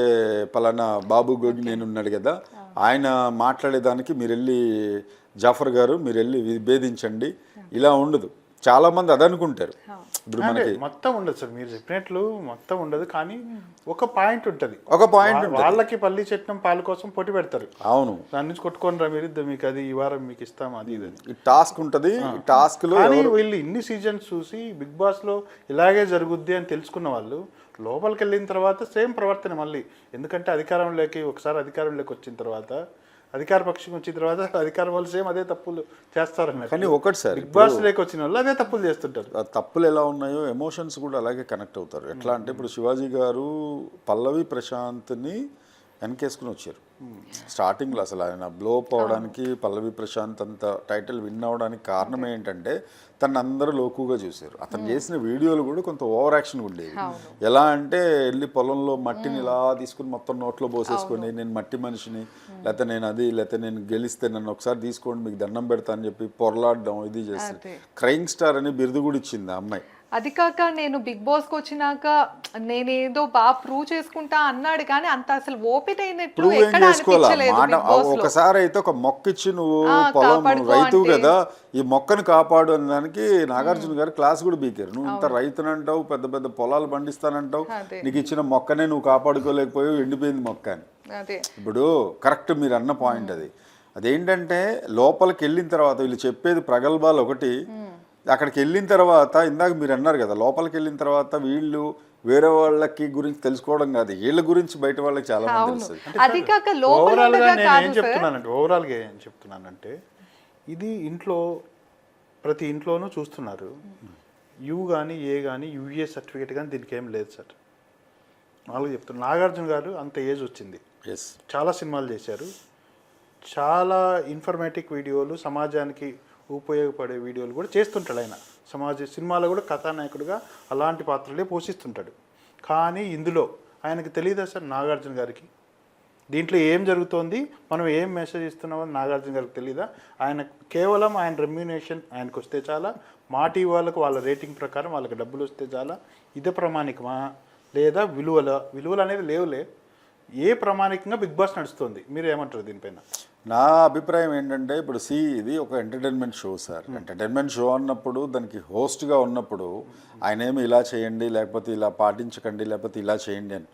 పలానా బాబు గోగి నేను ఉన్నాడు కదా ఆయన మాట్లాడేదానికి మీరు వెళ్ళి జాఫర్ గారు మీరు వెళ్ళి విభేదించండి, ఇలా ఉండదు. చాలా మంది అదనుకుంటారు. ఇప్పుడు మనకి మొత్తం ఉండదు సార్, మీరు చెప్పినట్లు మొత్తం ఉండదు, కానీ ఒక పాయింట్ ఉంటుంది, ఒక పాయింట్ వాళ్ళకి పల్లి చట్నం పాలు కోసం పోటీ పెడతారు. అవును, దాని నుంచి కొట్టుకొని రా మీరు, మీకు అది ఈ వారం మీకు ఇస్తాం అది ఇది ఈ టాస్క్ ఉంటుంది. ఈ టాస్క్ లో వీళ్ళు ఇన్ని సీజన్స్ చూసి బిగ్ బాస్ లో ఇలాగే జరుగుద్ది అని తెలుసుకున్న వాళ్ళు లోపలికి వెళ్ళిన తర్వాత సేమ్ ప్రవర్తన మళ్ళీ, ఎందుకంటే ఒకసారి అధికారంలోకి వచ్చిన తర్వాత అధికార పక్షం వచ్చిన తర్వాత అధికారం వాళ్ళు సేమ్ అదే తప్పులు చేస్తారన్నారు. కానీ ఒకటి సార్ బిగ్ బాస్ లేక వచ్చిన వాళ్ళు అదే తప్పులు చేస్తుంటారు. తప్పులు ఎలా ఉన్నాయో ఎమోషన్స్ కూడా అలాగే కనెక్ట్ అవుతారు. ఎట్లా అంటే ఇప్పుడు శివాజీ గారు పల్లవి ప్రశాంత్ని వెనకేసుకుని వచ్చారు స్టార్టింగ్లో. అసలు ఆయన బ్లో అప్ అవడానికి పల్లవి ప్రశాంత్ అంత టైటిల్ విన్ అవడానికి కారణం ఏంటంటే తను అందరూ లోకుగా చూశారు. అతను చేసిన వీడియోలు కూడా కొంత ఓవర్ యాక్షన్ ఉండేవి. ఎలా అంటే వెళ్ళి పొలంలో మట్టిని ఇలా తీసుకుని మొత్తం నోట్లో పోసేసుకొని నేను మట్టి మనిషిని, లేకపోతే నేను అది, లేకపోతే నేను గెలిస్తే నన్ను ఒకసారి తీసుకోండి మీకు దండం పెడతా అని చెప్పి పొరలాడడం ఇది చేసి క్రైమ్ స్టార్ అని బిరుదు కూడా ఇచ్చింది ఆ అమ్మాయి. అది కాక నేను బిగ్ బాస్కి వచ్చినాక నేనేదో బాగా ప్రూవ్ చేసుకుంటా అన్నాడు, కానీ అంత అసలు ఓపిక అయినట్లు ఎక్కడ అనిపించలేదు. ఒకసారి అయితే ఒక మొక్క ఇచ్చి నువ్వు పొలం రైతు కదా ఈ మొక్కను కాపాడు అనే దానికి నాగార్జున గారు క్లాస్ కూడా బీకారు. నువ్వు ఇంత రైతునంటావు, పెద్ద పెద్ద పొలాలు పండిస్తానంటావు, నీకు ఇచ్చిన మొక్కనే నువ్వు కాపాడుకోలేకపోయావు, ఎండిపోయింది మొక్క అని. ఇప్పుడు కరెక్ట్ మీరు అన్న పాయింట్ అది. అదేంటంటే లోపలికి వెళ్ళిన తర్వాత వీళ్ళు చెప్పేది ప్రగల్భాలు ఒకటి, అక్కడికి వెళ్ళిన తర్వాత ఇందాక మీరు అన్నారు కదా లోపలికి వెళ్ళిన తర్వాత వీళ్ళు వేరే వాళ్ళకి గురించి తెలుసుకోవడం కాదు, వీళ్ళ గురించి బయట వాళ్ళకి చాలా మంది తెలుస్తుంది. ఓవరాల్గా ఏం చెప్తున్నానంటే ఇది ఇంట్లో ప్రతి ఇంట్లోనూ చూస్తున్నారు. యూ కానీ ఏ కానీ యూఏ సర్టిఫికేట్ కానీ దీనికి ఏం లేదు సార్. వాళ్ళు చెప్తున్నారు నాగార్జున గారు అంత ఏజ్ వచ్చింది, చాలా సినిమాలు చేశారు, చాలా ఇన్ఫర్మేటివ్ వీడియోలు సమాజానికి ఉపయోగపడే వీడియోలు కూడా చేస్తుంటాడు ఆయన. సినిమాలో కూడా కథానాయకుడిగా అలాంటి పాత్రలే పోషిస్తుంటాడు. కానీ ఇందులో ఆయనకు తెలియదా సార్ నాగార్జున గారికి దీంట్లో ఏం జరుగుతోంది, మనం ఏం మెసేజ్ ఇస్తున్నామని నాగార్జున గారికి తెలియదా? ఆయన కేవలం ఆయన రెమ్యూనేషన్ ఆయనకు వస్తే చాలా, మా టీవీ వాళ్ళకు వాళ్ళ రేటింగ్ ప్రకారం వాళ్ళకి డబ్బులు వస్తే చాలా, ఇదే ప్రామాణికమా లేదా విలువలు అనేది లేవులే, ఏ ప్రామాణికంగా బిగ్ బాస్ నడుస్తుంది? మీరు ఏమంటారు దీనిపైన? నా అభిప్రాయం ఏంటంటే ఇప్పుడు ఇది ఒక entertainment show sir. Entertainment show అన్నప్పుడు దానికి హోస్ట్గా ఉన్నప్పుడు ఆయన ఏమి ఇలా చేయండి, లేకపోతే ఇలా పాటించకండి, లేకపోతే ఇలా చేయండి అని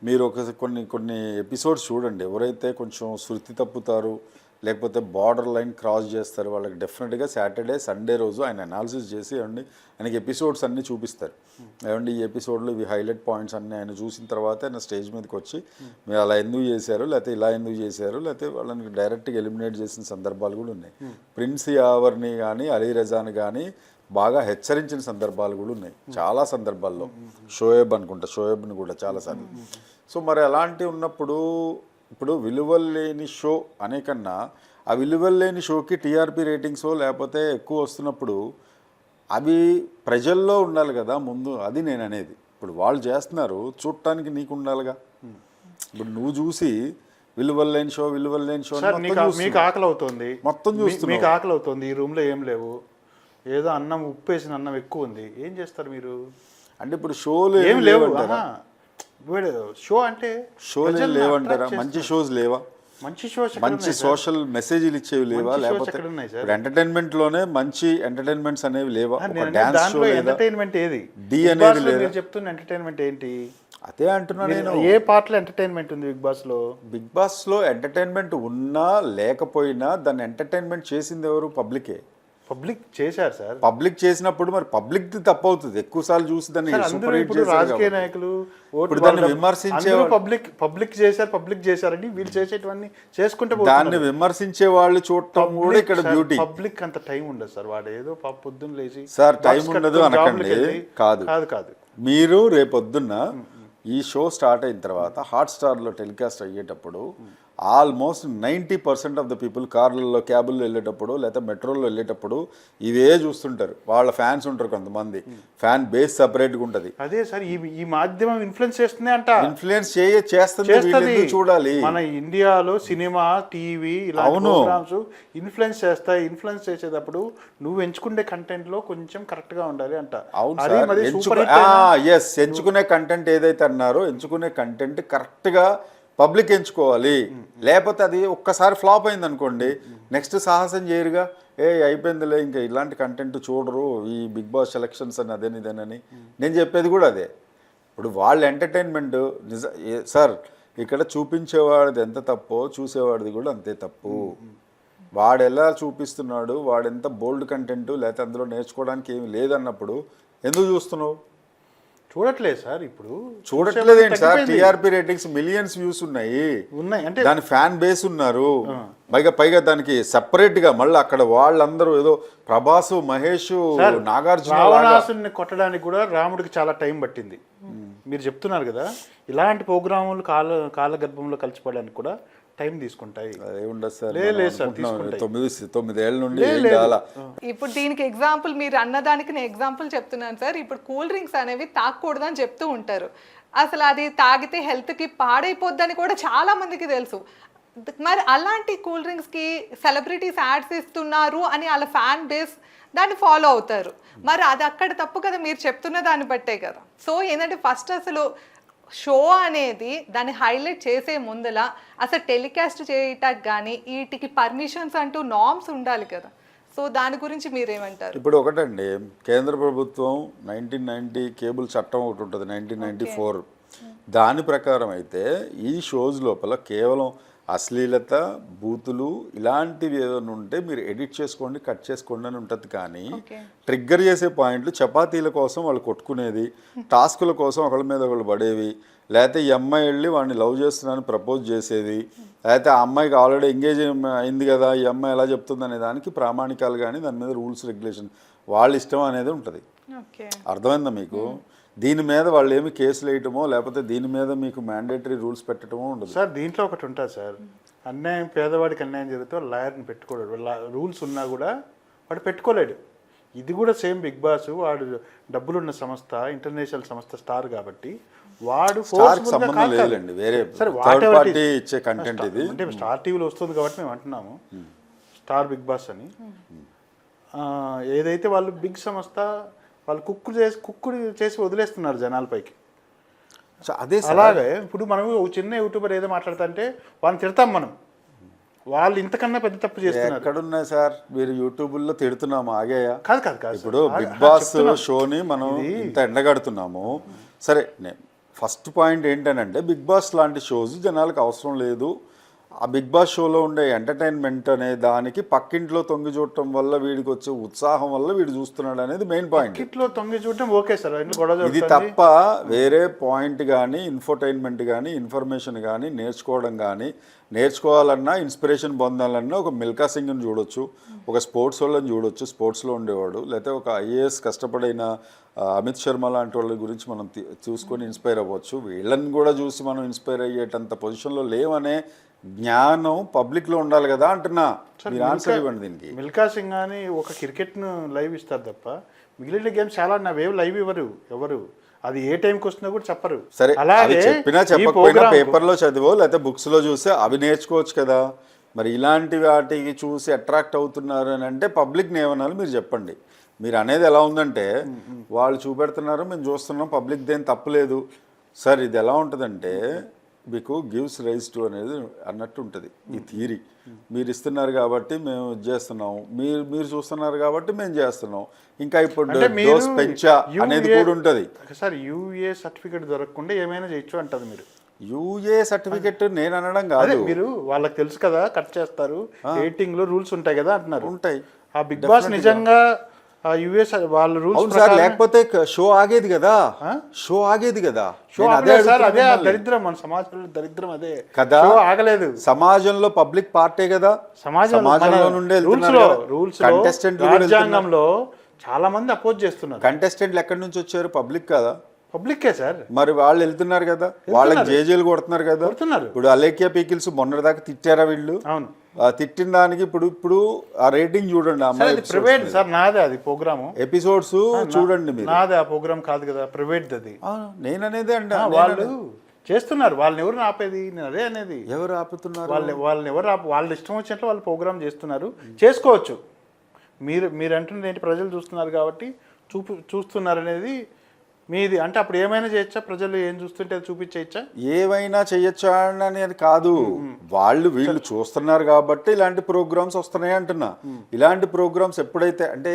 మీరు కొన్ని ఎపిసోడ్స్ చూడండి. ఎవరైతే కొంచెం శృతి తప్పుతారు లేకపోతే బార్డర్ లైన్ క్రాస్ చేస్తారు వాళ్ళకి డెఫినెట్గా సాటర్డే సండే రోజు ఆయన అనాలిసిస్ చేసి ఏమండి ఆయనకి ఎపిసోడ్స్ అన్నీ చూపిస్తారు. ఏమండి ఈ ఎపిసోడ్లో ఇవి హైలైట్ పాయింట్స్ అన్నీ ఆయన చూసిన తర్వాత ఆయన స్టేజ్ మీదకి వచ్చి మీరు అలా ఎందుకు చేశారు, లేకపోతే ఇలా ఎందుకు చేశారు, లేకపోతే వాళ్ళని డైరెక్ట్గా ఎలిమినేట్ చేసిన సందర్భాలు కూడా ఉన్నాయి. ప్రిన్స్ యావర్ని కానీ అలీ రజాని కానీ బాగా హెచ్చరించిన సందర్భాలు కూడా ఉన్నాయి చాలా సందర్భాల్లో. షోయబ్ని కూడా చాలాసార్లు. సో మరి అలాంటివి ఉన్నప్పుడు ఇప్పుడు విలువలు లేని షో అనే కన్నా ఆ విలువలు లేని షోకి టీఆర్పీ రేటింగ్స్ లేకపోతే ఎక్కువ వస్తున్నప్పుడు అవి ప్రజల్లో ఉండాలి కదా ముందు. అది నేను అనేది. ఇప్పుడు వాళ్ళు చేస్తున్నారు, చూడటానికి నీకు ఉండాలిగా. ఇప్పుడు నువ్వు చూసి విలువలు లేని షో సార్ మీకు ఆకలి అవుతుంది, మొత్తం చూస్తున్నా, మీకు ఆకలి అవుతుంది, ఈ రూమ్లో ఏం లేవు, ఏదో అన్నం ఉప్పు వేసిన అన్నం ఎక్కువ ఉంది, ఏం చేస్తారు మీరు? అంటే ఇప్పుడు షోలు ఏం లేవు. షో అంటే షోలు లేవంటారా? మంచి షోస్ లేవా? మంచి సోషల్ మెసేజ్లు ఇచ్చేవి లేవా? లేకపోతే ఇప్పుడు ఎంటర్టైన్మెంట్ లోనే మంచి ఎంటర్టైన్మెంట్స్ అనేవి లేవా? ఒక డాన్స్ షో ఎంటర్టైన్మెంట్ ఏది? డి అనేది లేదు. చెప్తున్న ఎంటర్టైన్మెంట్ ఏంటి? అదే అంటున్నా నేను. ఏ పార్ట్లో ఎంటర్టైన్మెంట్ ఉంది బిగ్ బాస్ లో? బిగ్ బాస్ లో ఎంటర్టైన్మెంట్ ఉన్నా లేకపోయినా దాన్ని ఎంటర్టైన్మెంట్ చేసింది ఎవరు? పబ్లికే. పబ్లిక్ చేశారు సార్. పబ్లిక్ చేసినప్పుడు మరి పబ్లిక్ తప్పు అవుతుంది. ఎక్కువ సార్లు చూసి దాన్ని రాజకీయ నాయకులు దాన్ని విమర్శించే పబ్లిక్ చేశారని వీళ్ళు చేసేటివన్నీ చేసుకుంటే దాన్ని విమర్శించే వాళ్ళు చూడటం కూడా ఇక్కడ బ్యూటీ. పబ్లిక్ అంత టైం ఉండదు సార్. వాడు ఏదో పొద్దున్న లేచి సార్ టైం ఉండదు అనకండి. కాదు, మీరు రేపొద్దున్న ఈ షో స్టార్ట్ అయిన తర్వాత హాట్స్టార్లో టెలికాస్ట్ అయ్యేటప్పుడు ఆల్మోస్ట్ 90% ఆఫ్ ద పీపుల్ కార్లలో క్యాబుల్లో వెళ్ళేటప్పుడు లేదా మెట్రోలో వెళ్ళేటప్పుడు ఇవే చూస్తుంటారు. వాళ్ళ ఫ్యాన్స్ ఉంటారు, కొంతమంది ఫ్యాన్ బేస్ సపరేట్గా ఉంటుంది. అదే సార్ ఈ మాధ్యమం ఇన్ఫ్లుయెన్స్ చేస్తుంది అంట. ఇన్ఫ్లుయెన్స్ చేస్తుంది. చూడాలి మన ఇండియాలో సినిమా, టీవీ ఇలా ప్రోగ్రామ్స్ ఇన్ఫ్లుయెన్స్ చేస్తాయి. ఇన్ఫ్లుయెన్స్ చేసేటప్పుడు నువ్వు ఎంచుకునే కంటెంట్ లో కొంచెం కరెక్ట్ గా ఉండాలి అంట. అవును, ఎంచుకునే కంటెంట్ ఏదైతే అన్నారో ఎంచుకునే కంటెంట్ కరెక్ట్ గా పబ్లిక్ ఎంచుకోవాలి. లేకపోతే అది ఒక్కసారి ఫ్లాప్ అయింది అనుకోండి, నెక్స్ట్ సాహసం చేయరుగా. అయిపోయిందిలే, ఇంకా ఇలాంటి కంటెంట్ చూడరు ఈ బిగ్ బాస్ సెలక్షన్స్ అని ఇదేనని నేను చెప్పేది కూడా అదే. ఇప్పుడు వాళ్ళ ఎంటర్టైన్మెంట్ సార్ ఇక్కడ చూపించేవాడిది ఎంత తప్పో చూసేవాడిది కూడా అంతే తప్పు. వాడు ఎలా చూపిస్తున్నాడు, వాడు ఎంత బోల్డ్ కంటెంట్ లేకపోతే అందులో నేర్చుకోవడానికి ఏమి లేదన్నప్పుడు ఎందుకు చూస్తున్నావు? చూడట్లేదు సార్. ఇప్పుడు చూడట్లేదు ఏంటి sir? TRP ratings millions views ఉన్నాయి అంటే దాని ఫ్యాన్ బేస్ ఉన్నారు. పైగా దానికి సెపరేట్ గా మళ్ళీ అక్కడ వాళ్ళందరూ ఏదో ప్రభాస్, మహేష్, నాగార్జున కొట్టడానికి కూడా రాముడికి చాలా టైం పట్టింది. మీరు చెప్తున్నారు కదా, ఇలాంటి ప్రోగ్రాములు కాలగర్భంలో కలిసిపోవడానికి కూడా టైం తీసుకుంటాయి. ఇప్పుడు దీనికి ఎగ్జాంపుల్ మీరు అన్నదానికి నేను ఎగ్జాంపుల్ చెప్తున్నాను సార్. ఇప్పుడు కూల్ డ్రింక్స్ అనేవి తాగకూడదు అని చెప్తూ ఉంటారు. అసలు అది తాగితే హెల్త్కి పాడైపోద్దని కూడా చాలా మందికి తెలుసు. మరి అలాంటి కూల్ డ్రింక్స్కి సెలబ్రిటీస్ యాడ్స్ ఇస్తున్నారు అని వాళ్ళ ఫ్యాన్ బేస్ దాన్ని ఫాలో అవుతారు. మరి అది అక్కడ తప్పు కదా, మీరు చెప్తున్న దాన్ని బట్టే కదా. సో ఏంటంటే ఫస్ట్ అసలు షో అనేది దాన్ని హైలైట్ చేసే ముందల అసలు టెలికాస్ట్ చేయటానికి కానీ వీటికి పర్మిషన్స్ అంటూ నార్మ్స్ ఉండాలి కదా. సో దాని గురించి మీరేమంటారు? ఇప్పుడు ఒకటండి, కేంద్ర ప్రభుత్వం 1990 కేబుల్ చట్టం ఒకటి ఉంటుంది 1994. దాని ప్రకారం అయితే ఈ షోస్ లోపల కేవలం అశ్లీలత, బూతులు ఇలాంటివి ఏదైనా ఉంటే మీరు ఎడిట్ చేసుకోండి, కట్ చేసుకోండి అని ఉంటుంది. కానీ ట్రిగ్గర్ చేసే పాయింట్లు చపాతీల కోసం వాళ్ళు కొట్టుకునేది, టాస్కుల కోసం ఒకళ్ళ మీద ఒకళ్ళు పడేవి, లేకపోతే ఈ అమ్మాయి వెళ్ళి వాడిని లవ్ చేస్తున్నాను ప్రపోజ్ చేసేది, లేకపోతే ఆ అమ్మాయికి ఆల్రెడీ ఎంగేజ్ అయింది కదా ఈ అమ్మాయి ఎలా చెప్తుంది అనే దానికి ప్రామాణికాలు కానీ దాని మీద రూల్స్ రెగ్యులేషన్ వాళ్ళ ఇష్టం అనేది ఉంటుంది. అర్థమైందా మీకు? దీని మీద వాళ్ళు ఏమి కేసులు వేయటమో లేకపోతే దీని మీద మీకు మ్యాండేటరీ రూల్స్ పెట్టడమో ఉండదు సార్. దీంట్లో ఒకటి ఉంటుంది సార్, అన్యాయం పేదవాడికి అన్యాయం జరిగితే లాయర్ని పెట్టుకోలేడు. రూల్స్ ఉన్నా కూడా వాడు పెట్టుకోలేడు. ఇది కూడా సేమ్ బిగ్ బాస్. వాడు డబ్బులున్న సంస్థ, ఇంటర్నేషనల్ సంస్థ, స్టార్ కాబట్టి వాడు సంబంధం లేదండి, వేరే ఇచ్చే కంటెంట్ ఇది. అంటే స్టార్ టీవీలో వస్తుంది కాబట్టి మేము అంటున్నాము స్టార్ బిగ్ బాస్ అని. ఏదైతే వాళ్ళు బిగ్ సంస్థ వాళ్ళు కుక్కుడు చేసి వదిలేస్తున్నారు జనాలపైకి. అదే అలాగే ఇప్పుడు మనం చిన్న యూట్యూబర్ ఏదో మాట్లాడుతుంటే వాళ్ళని తిడతాం మనం, వాళ్ళు ఇంతకన్నా పెద్ద తప్పు చేస్తున్నారు. ఎక్కడున్నాయి సార్? మీరు యూట్యూబ్లో తిడుతున్నాము ఆగాయా? కాదు. ఇప్పుడు బిగ్ బాస్ షోని మనం ఇంత ఎండగడుతున్నాము. సరే, ఫస్ట్ పాయింట్ ఏంటనంటే బిగ్ బాస్ లాంటి షోస్ జనాలకు అవసరం లేదు ఆ బిగ్ బాస్ షోలో ఉండే ఎంటర్టైన్మెంట్ అనే దానికి పక్కింట్లో తొంగి చూడటం వల్ల వీడికి వచ్చే ఉత్సాహం వల్ల వీడు చూస్తున్నాడు అనేది మెయిన్ పాయింట్. కిట్లో తొంగి చూడటం ఓకే సార్, గొడవ ఇది తప్ప వేరే పాయింట్ కానీ ఇన్ఫర్టైన్మెంట్ కానీ ఇన్ఫర్మేషన్ కానీ నేర్చుకోవడం కానీ, నేర్చుకోవాలన్నా ఇన్స్పిరేషన్ పొందాలన్నా ఒక మిల్కా సింగ్ని చూడొచ్చు, ఒక స్పోర్ట్స్ వాళ్ళని చూడొచ్చు, స్పోర్ట్స్లో ఉండేవాడు, లేకపోతే ఒక ఐఏఎస్ కష్టపడిన అమిత్ శర్మ లాంటి వాళ్ళ గురించి మనం చూసుకొని ఇన్స్పైర్ అవ్వచ్చు. వీళ్ళని కూడా చూసి మనం ఇన్స్పైర్ అయ్యేటంత పొజిషన్లో లేవనే జ్ఞానం పబ్లిక్లో ఉండాలి కదా అంటున్నా. మీరు ఆన్సర్ ఇవ్వండి దీనికి. మిల్కా సింగ్ అని ఒక క్రికెట్ను లైవ్ ఇస్తారు తప్ప మిగిలిన గేమ్స్ చాలా నావేవి లైవ్ ఇవ్వరు ఎవరు, అది ఏ టైంకి వస్తుందో కూడా చెప్పరు. సరే, అలాగే చెప్పినా చెప్పకపోయినా పేపర్లో చదివో లేకపోతే బుక్స్లో చూసి అవి నేర్చుకోవచ్చు కదా. మరి ఇలాంటి వాటికి చూసి అట్రాక్ట్ అవుతున్నారు అని అంటే పబ్లిక్ని ఏమనాలి మీరు చెప్పండి. మీరు అనేది ఎలా ఉందంటే వాళ్ళు చూపెడుతున్నారు మేము చూస్తున్నాం, పబ్లిక్ దేని తప్పులేదు సార్. ఇది ఎలా ఉంటుందంటే మీకు గివ్స్ రైజ్ టు అనేది అన్నట్టు ఉంటుంది ఈ థియరీ. మీరు ఇస్తున్నారు కాబట్టి మేము చేస్తున్నాం, మీరు చూస్తున్నారు కాబట్టి మేము చేస్తున్నాం. ఇంకా ఇప్పుడు డోస్ పెంచా అనేది కూడా ఉంటుంది సార్. యూఏ సర్టిఫికేట్ దొరకకుండా ఏమైనా చేయొచ్చు అంటారు మీరు. యూఏ సర్టిఫికెట్ నేను అనడం కాదు, మీరు వాళ్ళకి తెలుసు కదా కట్ చేస్తారు, ఎడిటింగ్ లో రూల్స్ ఉంటాయి కదా అంటున్నారు. ఉంటాయి. ఆ బిగ్ బాస్ నిజంగా యుఎస్ వాళ్ళ రూల్స్ సార్, లేకపోతే షో ఆగేది కదా, షో ఆగేది కదా. అదే దరిద్రం మన సమాజంలో, దరిద్రం అదే కదా. ఆగలేదు. సమాజంలో పబ్లిక్ పార్టీ కదా, సమాజంలో నుండే రూల్స్ రాజ్యాంగంలో చాలా మంది అపోజ్ చేస్తున్నారు. కంటెస్టెంట్లు ఎక్కడి నుంచి వచ్చారు? పబ్లిక్ కదా, పబ్లిక్కే సార్. మరి వాళ్ళు వెళ్తున్నారు కదా, వాళ్ళకి జేజేలు కొడుతున్నారు కదా. ఇప్పుడు అలేఖ్య పీకిల్స్ మొన్నటిదాకా తిట్టారా వీళ్ళు? అవును, తిట్టిన దానికి ఇప్పుడు ఆ రేటింగ్ చూడండి. ప్రైవేట్ సార్, నాదే అది ప్రోగ్రామ్ ఎపిసోడ్స్ చూడండి మీరు. నాదే ఆ ప్రోగ్రామ్ కాదు కదా, ప్రైవేట్ అది. నేననేదే అండి, వాళ్ళు చేస్తున్నారు. వాళ్ళని ఎవరు ఆపేది? నేను అదే అనేది. ఎవరు ఆపుతున్నారు? వాళ్ళని ఎవరు వాళ్ళ ఇష్టం వచ్చినట్లు వాళ్ళు ప్రోగ్రామ్ చేస్తున్నారు, చేసుకోవచ్చు. మీరు అంటున్నది ఏంటి? ప్రజలు చూస్తున్నారు కాబట్టి చూస్తున్నారు అనేది మీది. అంటే అప్పుడు ఏమైనా చేయొచ్చా? ప్రజలు ఏం చూస్తుంటే అది చూపించేయచ్చా? ఏమైనా చేయొచ్చా అనేది కాదు, వీళ్ళు చూస్తున్నారు కాబట్టి ఇలాంటి ప్రోగ్రామ్స్ వస్తున్నాయి అంటున్నా. ఇలాంటి ప్రోగ్రామ్స్ ఎప్పుడైతే అంటే